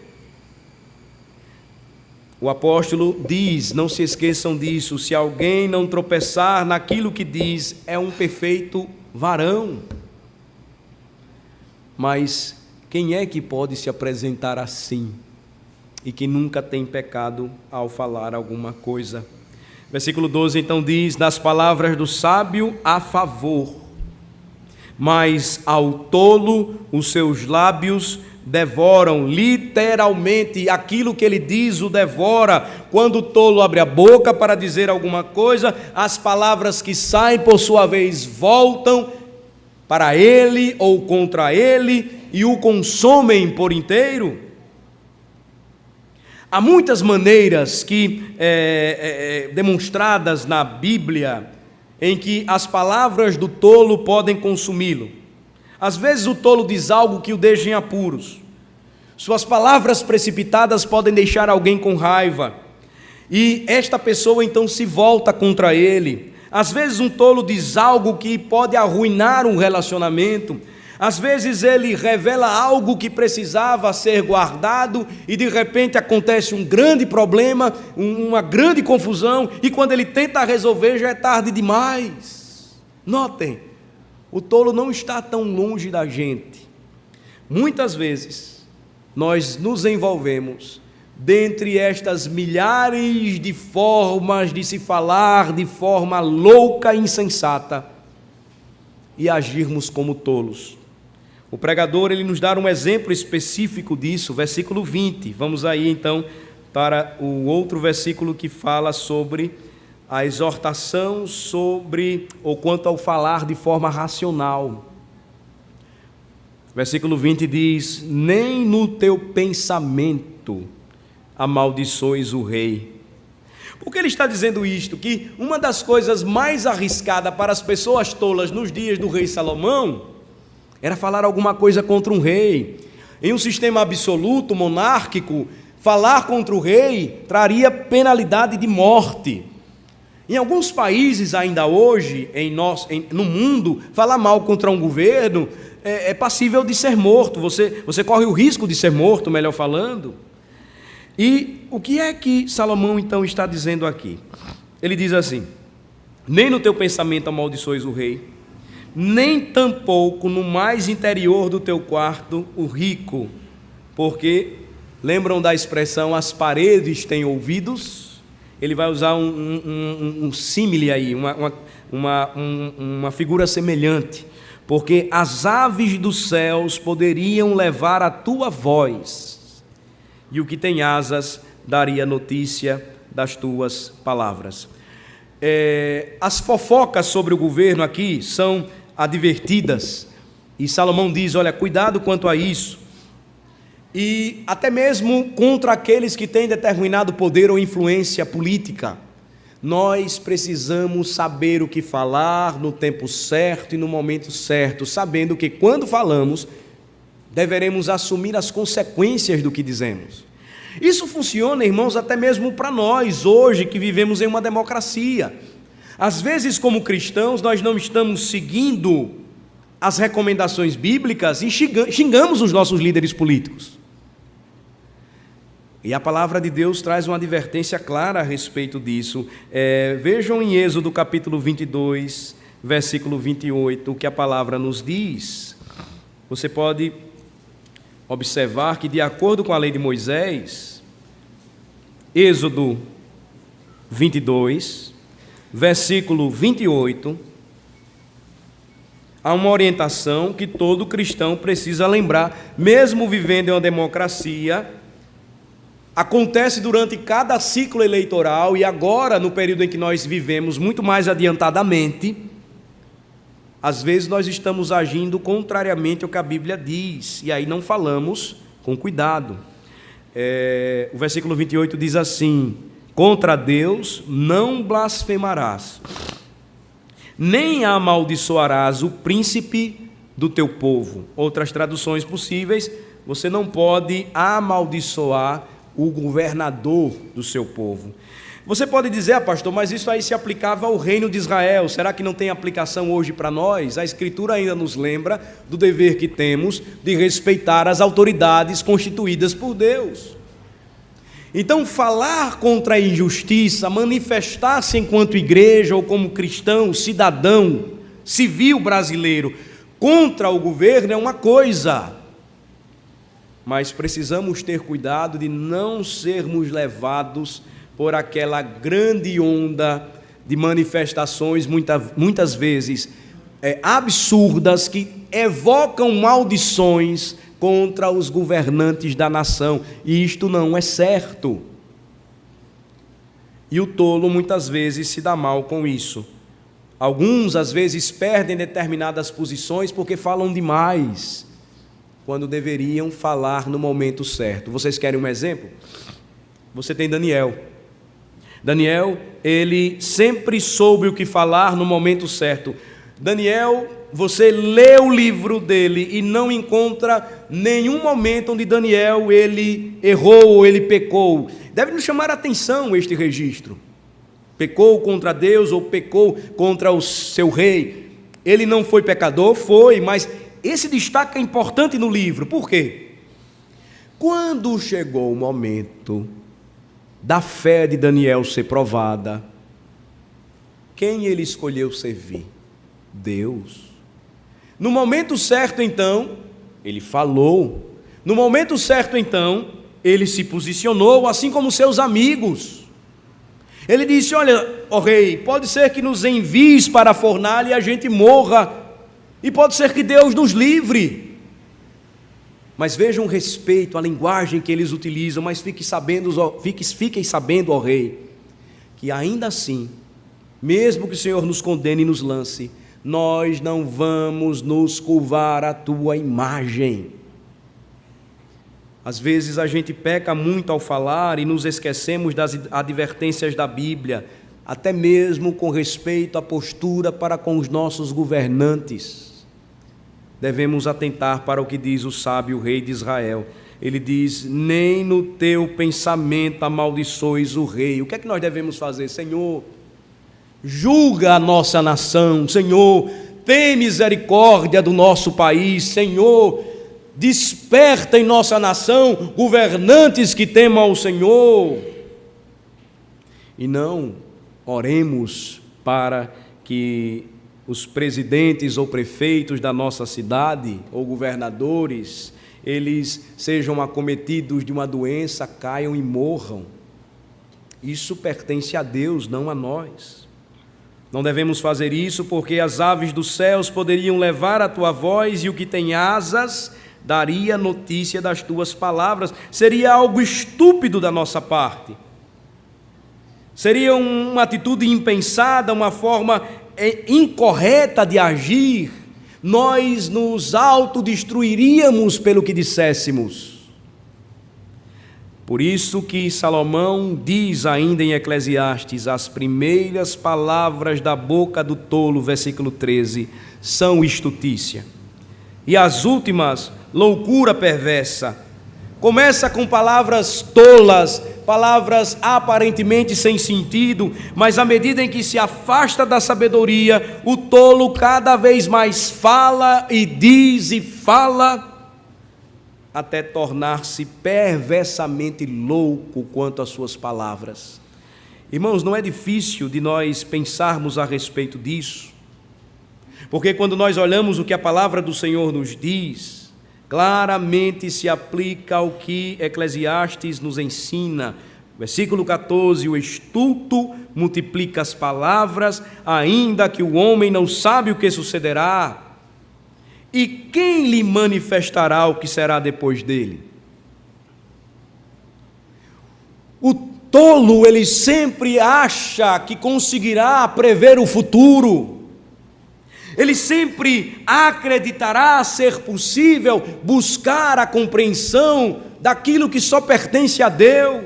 O apóstolo diz, não se esqueçam disso, se alguém não tropeçar naquilo que diz, é um perfeito varão. Mas quem é que pode se apresentar assim e que nunca tem pecado ao falar alguma coisa? Versículo 12 então diz, das palavras do sábio há favor, mas ao tolo os seus lábios devoram. Literalmente, aquilo que ele diz o devora. Quando o tolo abre a boca para dizer alguma coisa, as palavras que saem por sua vez voltam para ele ou contra ele e o consomem por inteiro. Há muitas maneiras demonstradas na Bíblia em que as palavras do tolo podem consumi-lo. Às vezes o tolo diz algo que o deixa em apuros. Suas palavras precipitadas podem deixar alguém com raiva e esta pessoa então se volta contra ele. Às vezes um tolo diz algo que pode arruinar um relacionamento. Às vezes ele revela algo que precisava ser guardado e de repente acontece um grande problema, uma grande confusão, e quando ele tenta resolver já é tarde demais. Notem, o tolo não está tão longe da gente. Muitas vezes nós nos envolvemos dentre estas milhares de formas de se falar de forma louca e insensata e agirmos como tolos. O pregador, ele nos dá um exemplo específico disso, versículo 20. Vamos aí então para o outro versículo que fala sobre a exortação sobre, ou quanto ao falar de forma racional. Versículo 20 diz, nem no teu pensamento amaldiçoes o rei. Por que ele está dizendo isto? Que uma das coisas mais arriscadas para as pessoas tolas nos dias do rei Salomão era falar alguma coisa contra um rei. Em um sistema absoluto, monárquico, falar contra o rei traria penalidade de morte. Em alguns países ainda hoje, no mundo, falar mal contra um governo é passível de ser morto. Você corre o risco de ser morto, melhor falando. E o que é que Salomão então está dizendo aqui? Ele diz assim, nem no teu pensamento amaldiçoes o rei, nem tampouco no mais interior do teu quarto o rico, porque, lembram da expressão, as paredes têm ouvidos? Ele vai usar um símile aí, uma figura semelhante, porque as aves dos céus poderiam levar a tua voz, e o que tem asas daria notícia das tuas palavras. As fofocas sobre o governo aqui são advertidas, e Salomão diz, olha, cuidado quanto a isso, e até mesmo contra aqueles que têm determinado poder ou influência política. Nós precisamos saber o que falar no tempo certo e no momento certo, sabendo que quando falamos, deveremos assumir as consequências do que dizemos. Isso funciona, irmãos, até mesmo para nós, hoje que vivemos em uma democracia. Às vezes, como cristãos, nós não estamos seguindo as recomendações bíblicas e xingamos os nossos líderes políticos. E a palavra de Deus traz uma advertência clara a respeito disso. Vejam em Êxodo capítulo 22, versículo 28, o que a palavra nos diz. Você pode observar que, de acordo com a lei de Moisés, Êxodo 22, versículo 28, há uma orientação que todo cristão precisa lembrar, mesmo vivendo em uma democracia. Acontece durante cada ciclo eleitoral e agora, no período em que nós vivemos, muito mais adiantadamente. Às vezes nós estamos agindo contrariamente ao que a Bíblia diz, e aí não falamos com cuidado. O versículo 28 diz assim: contra Deus não blasfemarás, nem amaldiçoarás o príncipe do teu povo. Outras traduções possíveis: você não pode amaldiçoar o governador do seu povo. Você pode dizer, pastor, mas isso aí se aplicava ao reino de Israel, será que não tem aplicação hoje para nós? A Escritura ainda nos lembra do dever que temos de respeitar as autoridades constituídas por Deus. Então, falar contra a injustiça, manifestar-se enquanto igreja ou como cristão, cidadão, civil brasileiro, contra o governo é uma coisa, mas precisamos ter cuidado de não sermos levados por aquela grande onda de manifestações, muitas vezes absurdas, que evocam maldições contra os governantes da nação, e isto não é certo. E o tolo muitas vezes se dá mal com isso. Alguns às vezes perdem determinadas posições porque falam demais, quando deveriam falar no momento certo. Vocês querem um exemplo? Você tem Daniel. Daniel, ele sempre soube o que falar no momento certo. Daniel, você lê o livro dele e não encontra nenhum momento onde Daniel ele errou ou ele pecou. Deve nos chamar a atenção este registro. Pecou contra Deus ou pecou contra o seu rei. Ele não foi pecador? Foi, mas esse destaque é importante no livro. Por quê? Quando chegou o momento da fé de Daniel ser provada, quem ele escolheu servir? Deus. No momento certo, então, ele falou. No momento certo, então, ele se posicionou, assim como seus amigos. Ele disse: olha, ó rei, pode ser que nos envies para a fornalha e a gente morra, e pode ser que Deus nos livre. Mas vejam o respeito, a linguagem que eles utilizam, mas fiquem sabendo, ó rei, que ainda assim, mesmo que o Senhor nos condene e nos lance, nós não vamos nos curvar à tua imagem. Às vezes a gente peca muito ao falar e nos esquecemos das advertências da Bíblia, até mesmo com respeito à postura para com os nossos governantes. Devemos atentar para o que diz o sábio rei de Israel. Ele diz: nem no teu pensamento amaldiçoes o rei. O que é que nós devemos fazer? Senhor, julga a nossa nação. Senhor, tem misericórdia do nosso país. Senhor, desperta em nossa nação governantes que temam ao Senhor. E não oremos para que os presidentes ou prefeitos da nossa cidade, ou governadores, eles sejam acometidos de uma doença, caiam e morram. Isso pertence a Deus, não a nós. Não devemos fazer isso porque as aves dos céus poderiam levar a tua voz e o que tem asas daria notícia das tuas palavras. Seria algo estúpido da nossa parte. Seria uma atitude impensada, uma forma incorreta de agir. Nós nos autodestruiríamos pelo que disséssemos. Por isso que Salomão diz ainda em Eclesiastes: as primeiras palavras da boca do tolo, versículo 13, são estutícia, e as últimas, loucura perversa. Começa com palavras tolas, palavras aparentemente sem sentido, mas à medida em que se afasta da sabedoria, o tolo cada vez mais fala e diz e fala, até tornar-se perversamente louco quanto às suas palavras. Irmãos, não é difícil de nós pensarmos a respeito disso, porque quando nós olhamos o que a palavra do Senhor nos diz, claramente se aplica ao que Eclesiastes nos ensina. Versículo 14: o estulto multiplica as palavras, ainda que o homem não sabe o que sucederá. E quem lhe manifestará o que será depois dele? O tolo, ele sempre acha que conseguirá prever o futuro. Ele sempre acreditará ser possível buscar a compreensão daquilo que só pertence a Deus.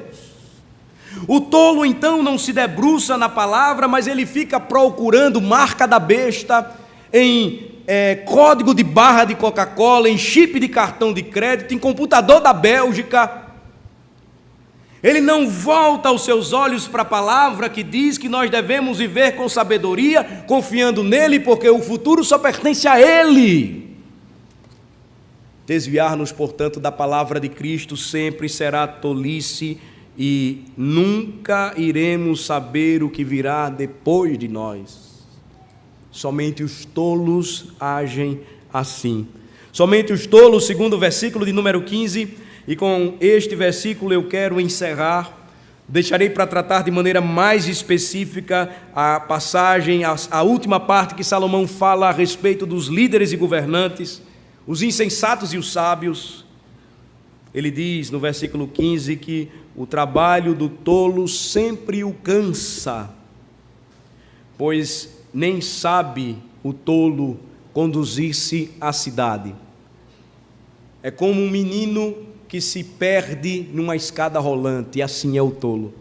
O tolo então não se debruça na palavra, mas ele fica procurando marca da besta em código de barra de Coca-Cola, em chip de cartão de crédito, em computador da Bélgica. Ele não volta os seus olhos para a palavra que diz que nós devemos viver com sabedoria, confiando nele, porque o futuro só pertence a ele. Desviar-nos, portanto, da palavra de Cristo sempre será tolice e nunca iremos saber o que virá depois de nós. Somente os tolos agem assim. Somente os tolos, segundo o versículo de número 15, e com este versículo eu quero encerrar. Deixarei para tratar de maneira mais específica a passagem, a última parte que Salomão fala a respeito dos líderes e governantes, os insensatos e os sábios. Ele diz no versículo 15 que o trabalho do tolo sempre o cansa, pois nem sabe o tolo conduzir-se à cidade. É como um menino que se perde numa escada rolante, e assim é o tolo.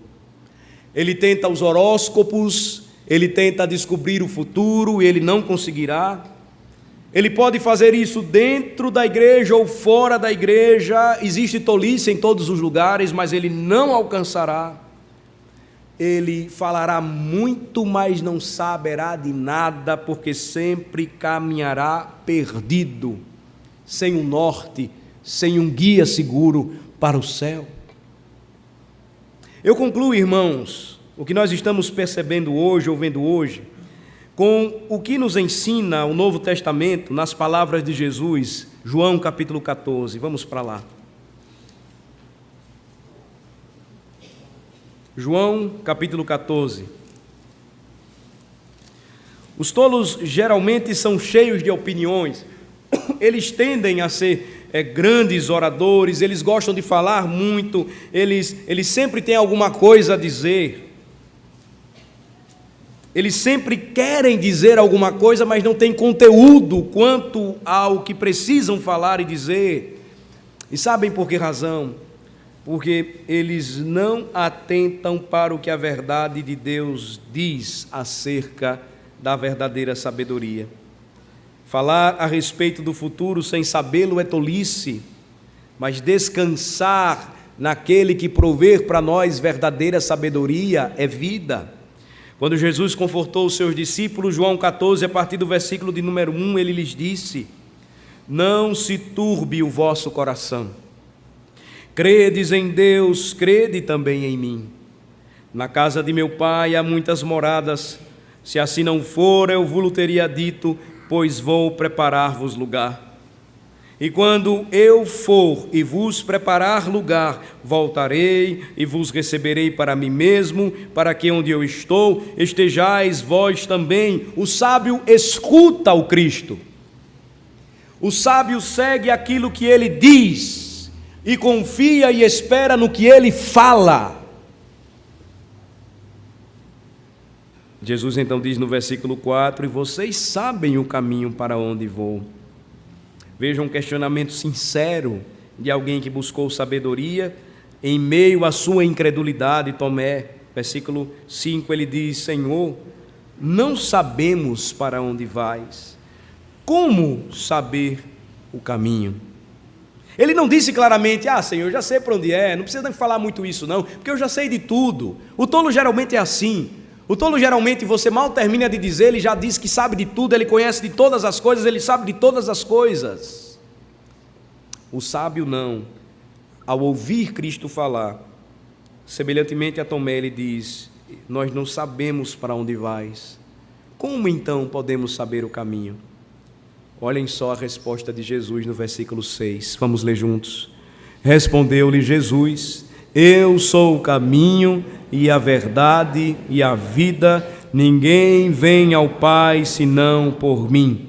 Ele tenta os horóscopos, ele tenta descobrir o futuro, e ele não conseguirá. Ele pode fazer isso dentro da igreja ou fora da igreja, existe tolice em todos os lugares, mas ele não alcançará. Ele falará muito, mas não saberá de nada, porque sempre caminhará perdido, sem um norte, sem um guia seguro para o céu. Eu concluo, irmãos, o que nós estamos percebendo hoje, ouvindo hoje, com o que nos ensina o Novo Testamento nas palavras de Jesus, João capítulo 14. Vamos para lá. João capítulo 14. Os tolos geralmente são cheios de opiniões, eles tendem a ser grandes oradores, eles gostam de falar muito, eles sempre têm alguma coisa a dizer, eles sempre querem dizer alguma coisa, mas não têm conteúdo quanto ao que precisam falar e dizer. E sabem por que razão? Porque eles não atentam para o que a verdade de Deus diz acerca da verdadeira sabedoria. Falar a respeito do futuro sem sabê-lo é tolice, mas descansar naquele que prover para nós verdadeira sabedoria é vida. Quando Jesus confortou os seus discípulos, João 14, a partir do versículo de número 1, ele lhes disse: não se turbe o vosso coração. Credes em Deus, crede também em mim. Na casa de meu Pai há muitas moradas, se assim não for, eu vos teria dito, pois vou preparar-vos lugar. E quando eu for e vos preparar lugar, voltarei e vos receberei para mim mesmo, para que onde eu estou, estejais vós também. O sábio escuta o Cristo. O sábio segue aquilo que ele diz e confia e espera no que ele fala. Jesus então diz no versículo 4: e vocês sabem o caminho para onde vou. Veja um questionamento sincero de alguém que buscou sabedoria em meio à sua incredulidade. Tomé, versículo 5, ele diz: Senhor, não sabemos para onde vais. Como saber o caminho? Ele não disse claramente: Senhor, eu já sei para onde é, não precisa nem falar muito isso não, porque eu já sei de tudo. O tolo geralmente é assim. O tolo geralmente, você mal termina de dizer, ele já diz que sabe de tudo, ele conhece de todas as coisas, ele sabe de todas as coisas. O sábio não. Ao ouvir Cristo falar, semelhantemente a Tomé, ele diz: nós não sabemos para onde vais. Como então podemos saber o caminho? Olhem só a resposta de Jesus no versículo 6. Vamos ler juntos. Respondeu-lhe Jesus: eu sou o caminho e a verdade e a vida. Ninguém vem ao Pai senão por mim.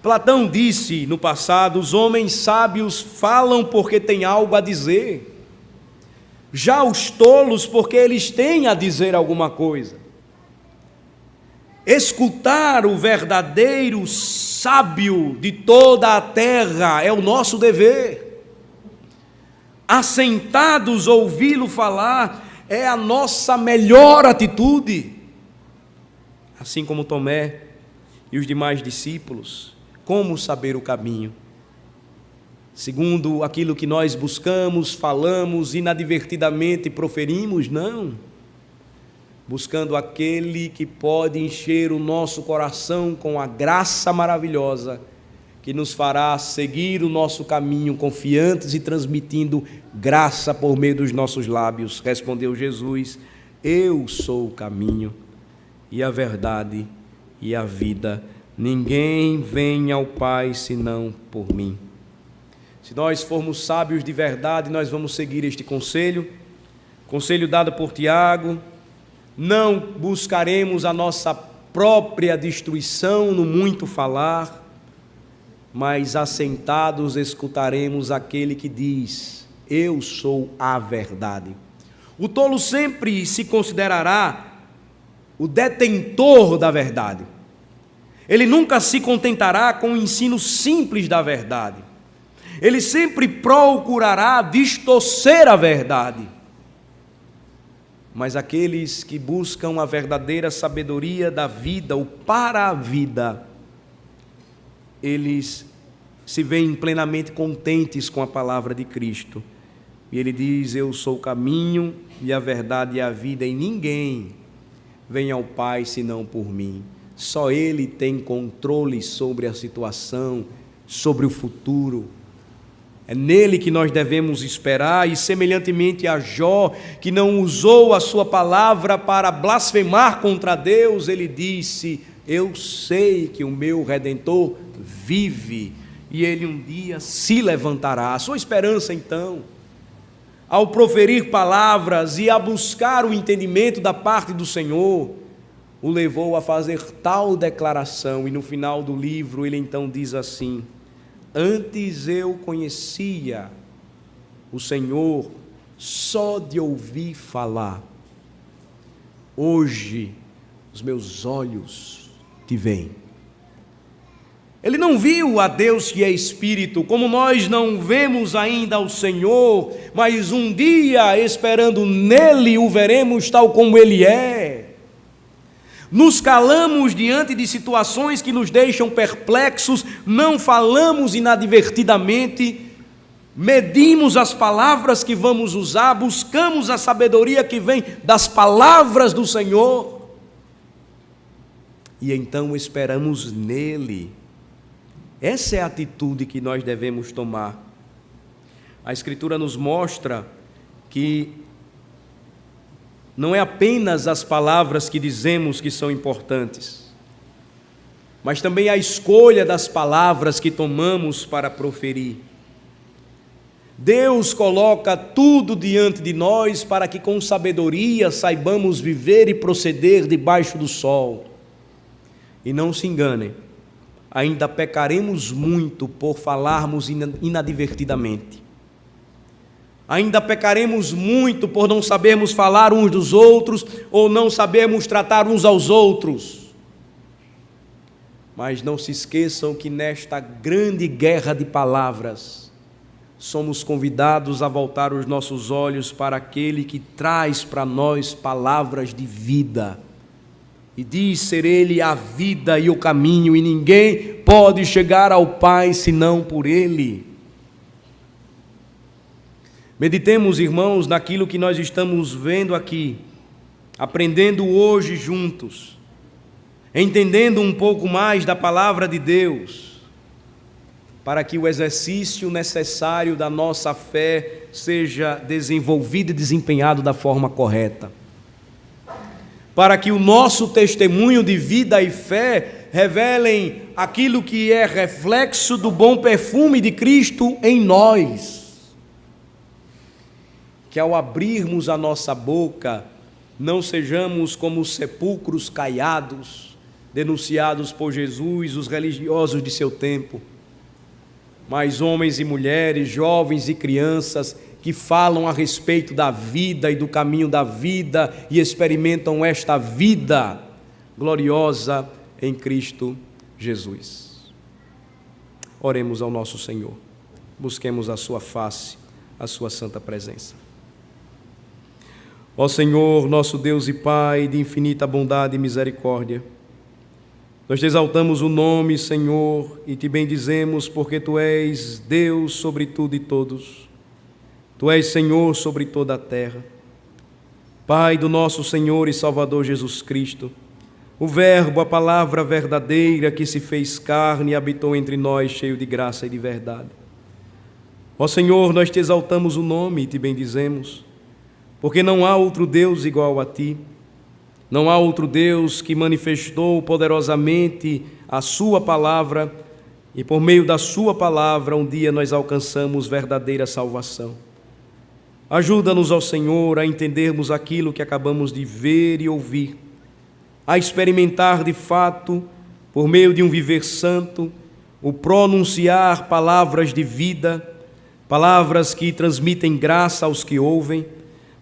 Platão disse no passado: os homens sábios falam porque têm algo a dizer. Já os tolos, porque eles têm a dizer alguma coisa. Escutar o verdadeiro sábio de toda a terra é o nosso dever. Assentados ouvi-lo falar é a nossa melhor atitude. Assim como Tomé e os demais discípulos, como saber o caminho? Segundo aquilo que nós buscamos, falamos, inadvertidamente proferimos? Não. Buscando aquele que pode encher o nosso coração com a graça maravilhosa, que nos fará seguir o nosso caminho confiantes e transmitindo graça por meio dos nossos lábios. Respondeu Jesus: eu sou o caminho e a verdade e a vida. Ninguém vem ao Pai senão por mim. Se nós formos sábios de verdade, nós vamos seguir este conselho dado por Tiago. Não buscaremos a nossa própria destruição no muito falar, mas assentados escutaremos aquele que diz: eu sou a verdade. O tolo sempre se considerará o detentor da verdade. Ele nunca se contentará com o ensino simples da verdade. Ele sempre procurará distorcer a verdade. Mas aqueles que buscam a verdadeira sabedoria da vida, ou para a vida, eles se veem plenamente contentes com a palavra de Cristo. E ele diz: eu sou o caminho e a verdade e a vida, e ninguém vem ao Pai senão por mim. Só Ele tem controle sobre a situação, sobre o futuro. É nele que nós devemos esperar, e semelhantemente a Jó, que não usou a sua palavra para blasfemar contra Deus, ele disse: eu sei que o meu Redentor vive, e ele um dia se levantará. A sua esperança, então, ao proferir palavras e a buscar o entendimento da parte do Senhor, o levou a fazer tal declaração, e no final do livro ele então diz assim: antes eu conhecia o Senhor só de ouvir falar, hoje os meus olhos te veem. Ele não viu a Deus que é Espírito, como nós não vemos ainda ao Senhor, mas um dia, esperando nele, o veremos tal como Ele é. Nos calamos diante de situações que nos deixam perplexos, não falamos inadvertidamente, medimos as palavras que vamos usar, buscamos a sabedoria que vem das palavras do Senhor, e então esperamos nele. Essa é a atitude que nós devemos tomar. A Escritura nos mostra que não é apenas as palavras que dizemos que são importantes, mas também a escolha das palavras que tomamos para proferir. Deus coloca tudo diante de nós para que com sabedoria saibamos viver e proceder debaixo do sol. E não se enganem, ainda pecaremos muito por falarmos inadvertidamente. Ainda pecaremos muito por não sabermos falar uns dos outros, ou não sabermos tratar uns aos outros. Mas não se esqueçam que nesta grande guerra de palavras, somos convidados a voltar os nossos olhos para aquele que traz para nós palavras de vida. E diz ser Ele a vida e o caminho, e ninguém pode chegar ao Pai senão por Ele. Meditemos, irmãos, naquilo que nós estamos vendo aqui, aprendendo hoje juntos, entendendo um pouco mais da palavra de Deus, para que o exercício necessário da nossa fé seja desenvolvido e desempenhado da forma correta. Para que o nosso testemunho de vida e fé revelem aquilo que é reflexo do bom perfume de Cristo em nós. Que ao abrirmos a nossa boca, não sejamos como os sepulcros caiados, denunciados por Jesus, os religiosos de seu tempo, mas homens e mulheres, jovens e crianças, que falam a respeito da vida e do caminho da vida e experimentam esta vida gloriosa em Cristo Jesus. Oremos ao nosso Senhor, busquemos a sua face, a sua santa presença. Ó Senhor, nosso Deus e Pai, de infinita bondade e misericórdia, nós te exaltamos o nome, Senhor, e te bendizemos porque Tu és Deus sobre tudo e todos. Tu és Senhor sobre toda a terra. Pai do nosso Senhor e Salvador Jesus Cristo, o Verbo, a palavra verdadeira que se fez carne e habitou entre nós, cheio de graça e de verdade. Ó Senhor, nós te exaltamos o nome e te bendizemos, porque não há outro Deus igual a Ti. Não há outro Deus que manifestou poderosamente a Sua palavra e por meio da Sua palavra um dia nós alcançamos verdadeira salvação. Ajuda-nos, ó Senhor, a entendermos aquilo que acabamos de ver e ouvir, a experimentar de fato, por meio de um viver santo, o pronunciar palavras de vida, palavras que transmitem graça aos que ouvem,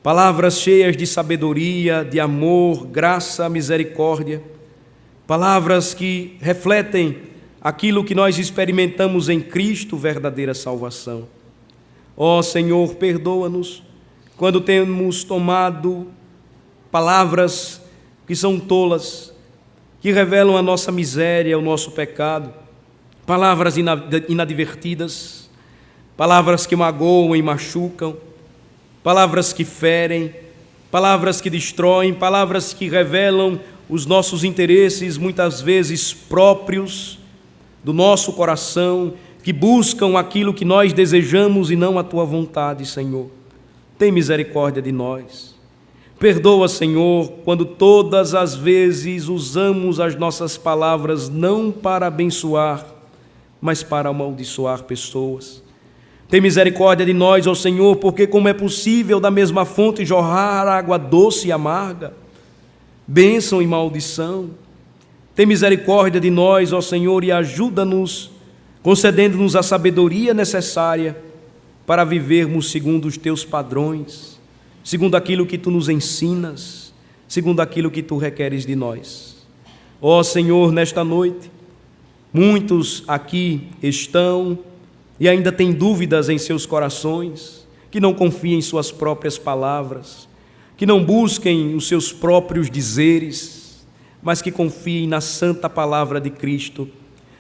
palavras cheias de sabedoria, de amor, graça, misericórdia, palavras que refletem aquilo que nós experimentamos em Cristo, verdadeira salvação. Ó Senhor, perdoa-nos quando temos tomado palavras que são tolas, que revelam a nossa miséria, o nosso pecado, palavras inadvertidas, palavras que magoam e machucam, palavras que ferem, palavras que destroem, palavras que revelam os nossos interesses, muitas vezes próprios do nosso coração, que buscam aquilo que nós desejamos e não a Tua vontade, Senhor. Tem misericórdia de nós. Perdoa, Senhor, quando todas as vezes usamos as nossas palavras não para abençoar, mas para amaldiçoar pessoas. Tem misericórdia de nós, ó Senhor, porque como é possível da mesma fonte jorrar água doce e amarga, bênção e maldição? Tem misericórdia de nós, ó Senhor, e ajuda-nos, concedendo-nos a sabedoria necessária para vivermos segundo os Teus padrões, segundo aquilo que Tu nos ensinas, segundo aquilo que Tu requeres de nós. Ó Senhor, nesta noite, muitos aqui estão e ainda têm dúvidas em seus corações, que não confiem em suas próprias palavras, que não busquem os seus próprios dizeres, mas que confiem na santa palavra de Cristo,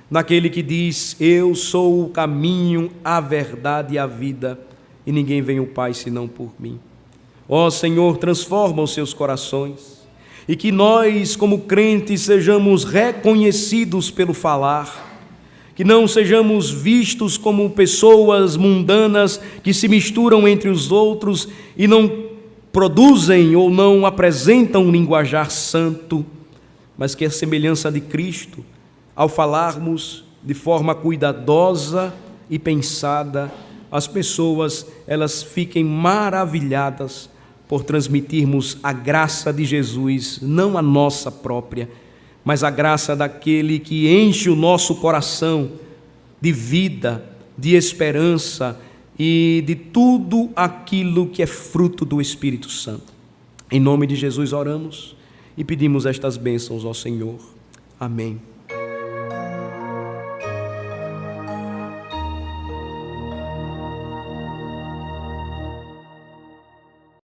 naquele que diz: eu sou o caminho, a verdade e a vida, e ninguém vem ao Pai senão por mim. Ó Senhor, transforma os seus corações, e que nós, como crentes, sejamos reconhecidos pelo falar, que não sejamos vistos como pessoas mundanas que se misturam entre os outros e não produzem ou não apresentam um linguajar santo, mas que a semelhança de Cristo, ao falarmos de forma cuidadosa e pensada, as pessoas elas fiquem maravilhadas por transmitirmos a graça de Jesus, não a nossa própria, mas a graça daquele que enche o nosso coração de vida, de esperança e de tudo aquilo que é fruto do Espírito Santo. Em nome de Jesus oramos e pedimos estas bênçãos ao Senhor. Amém.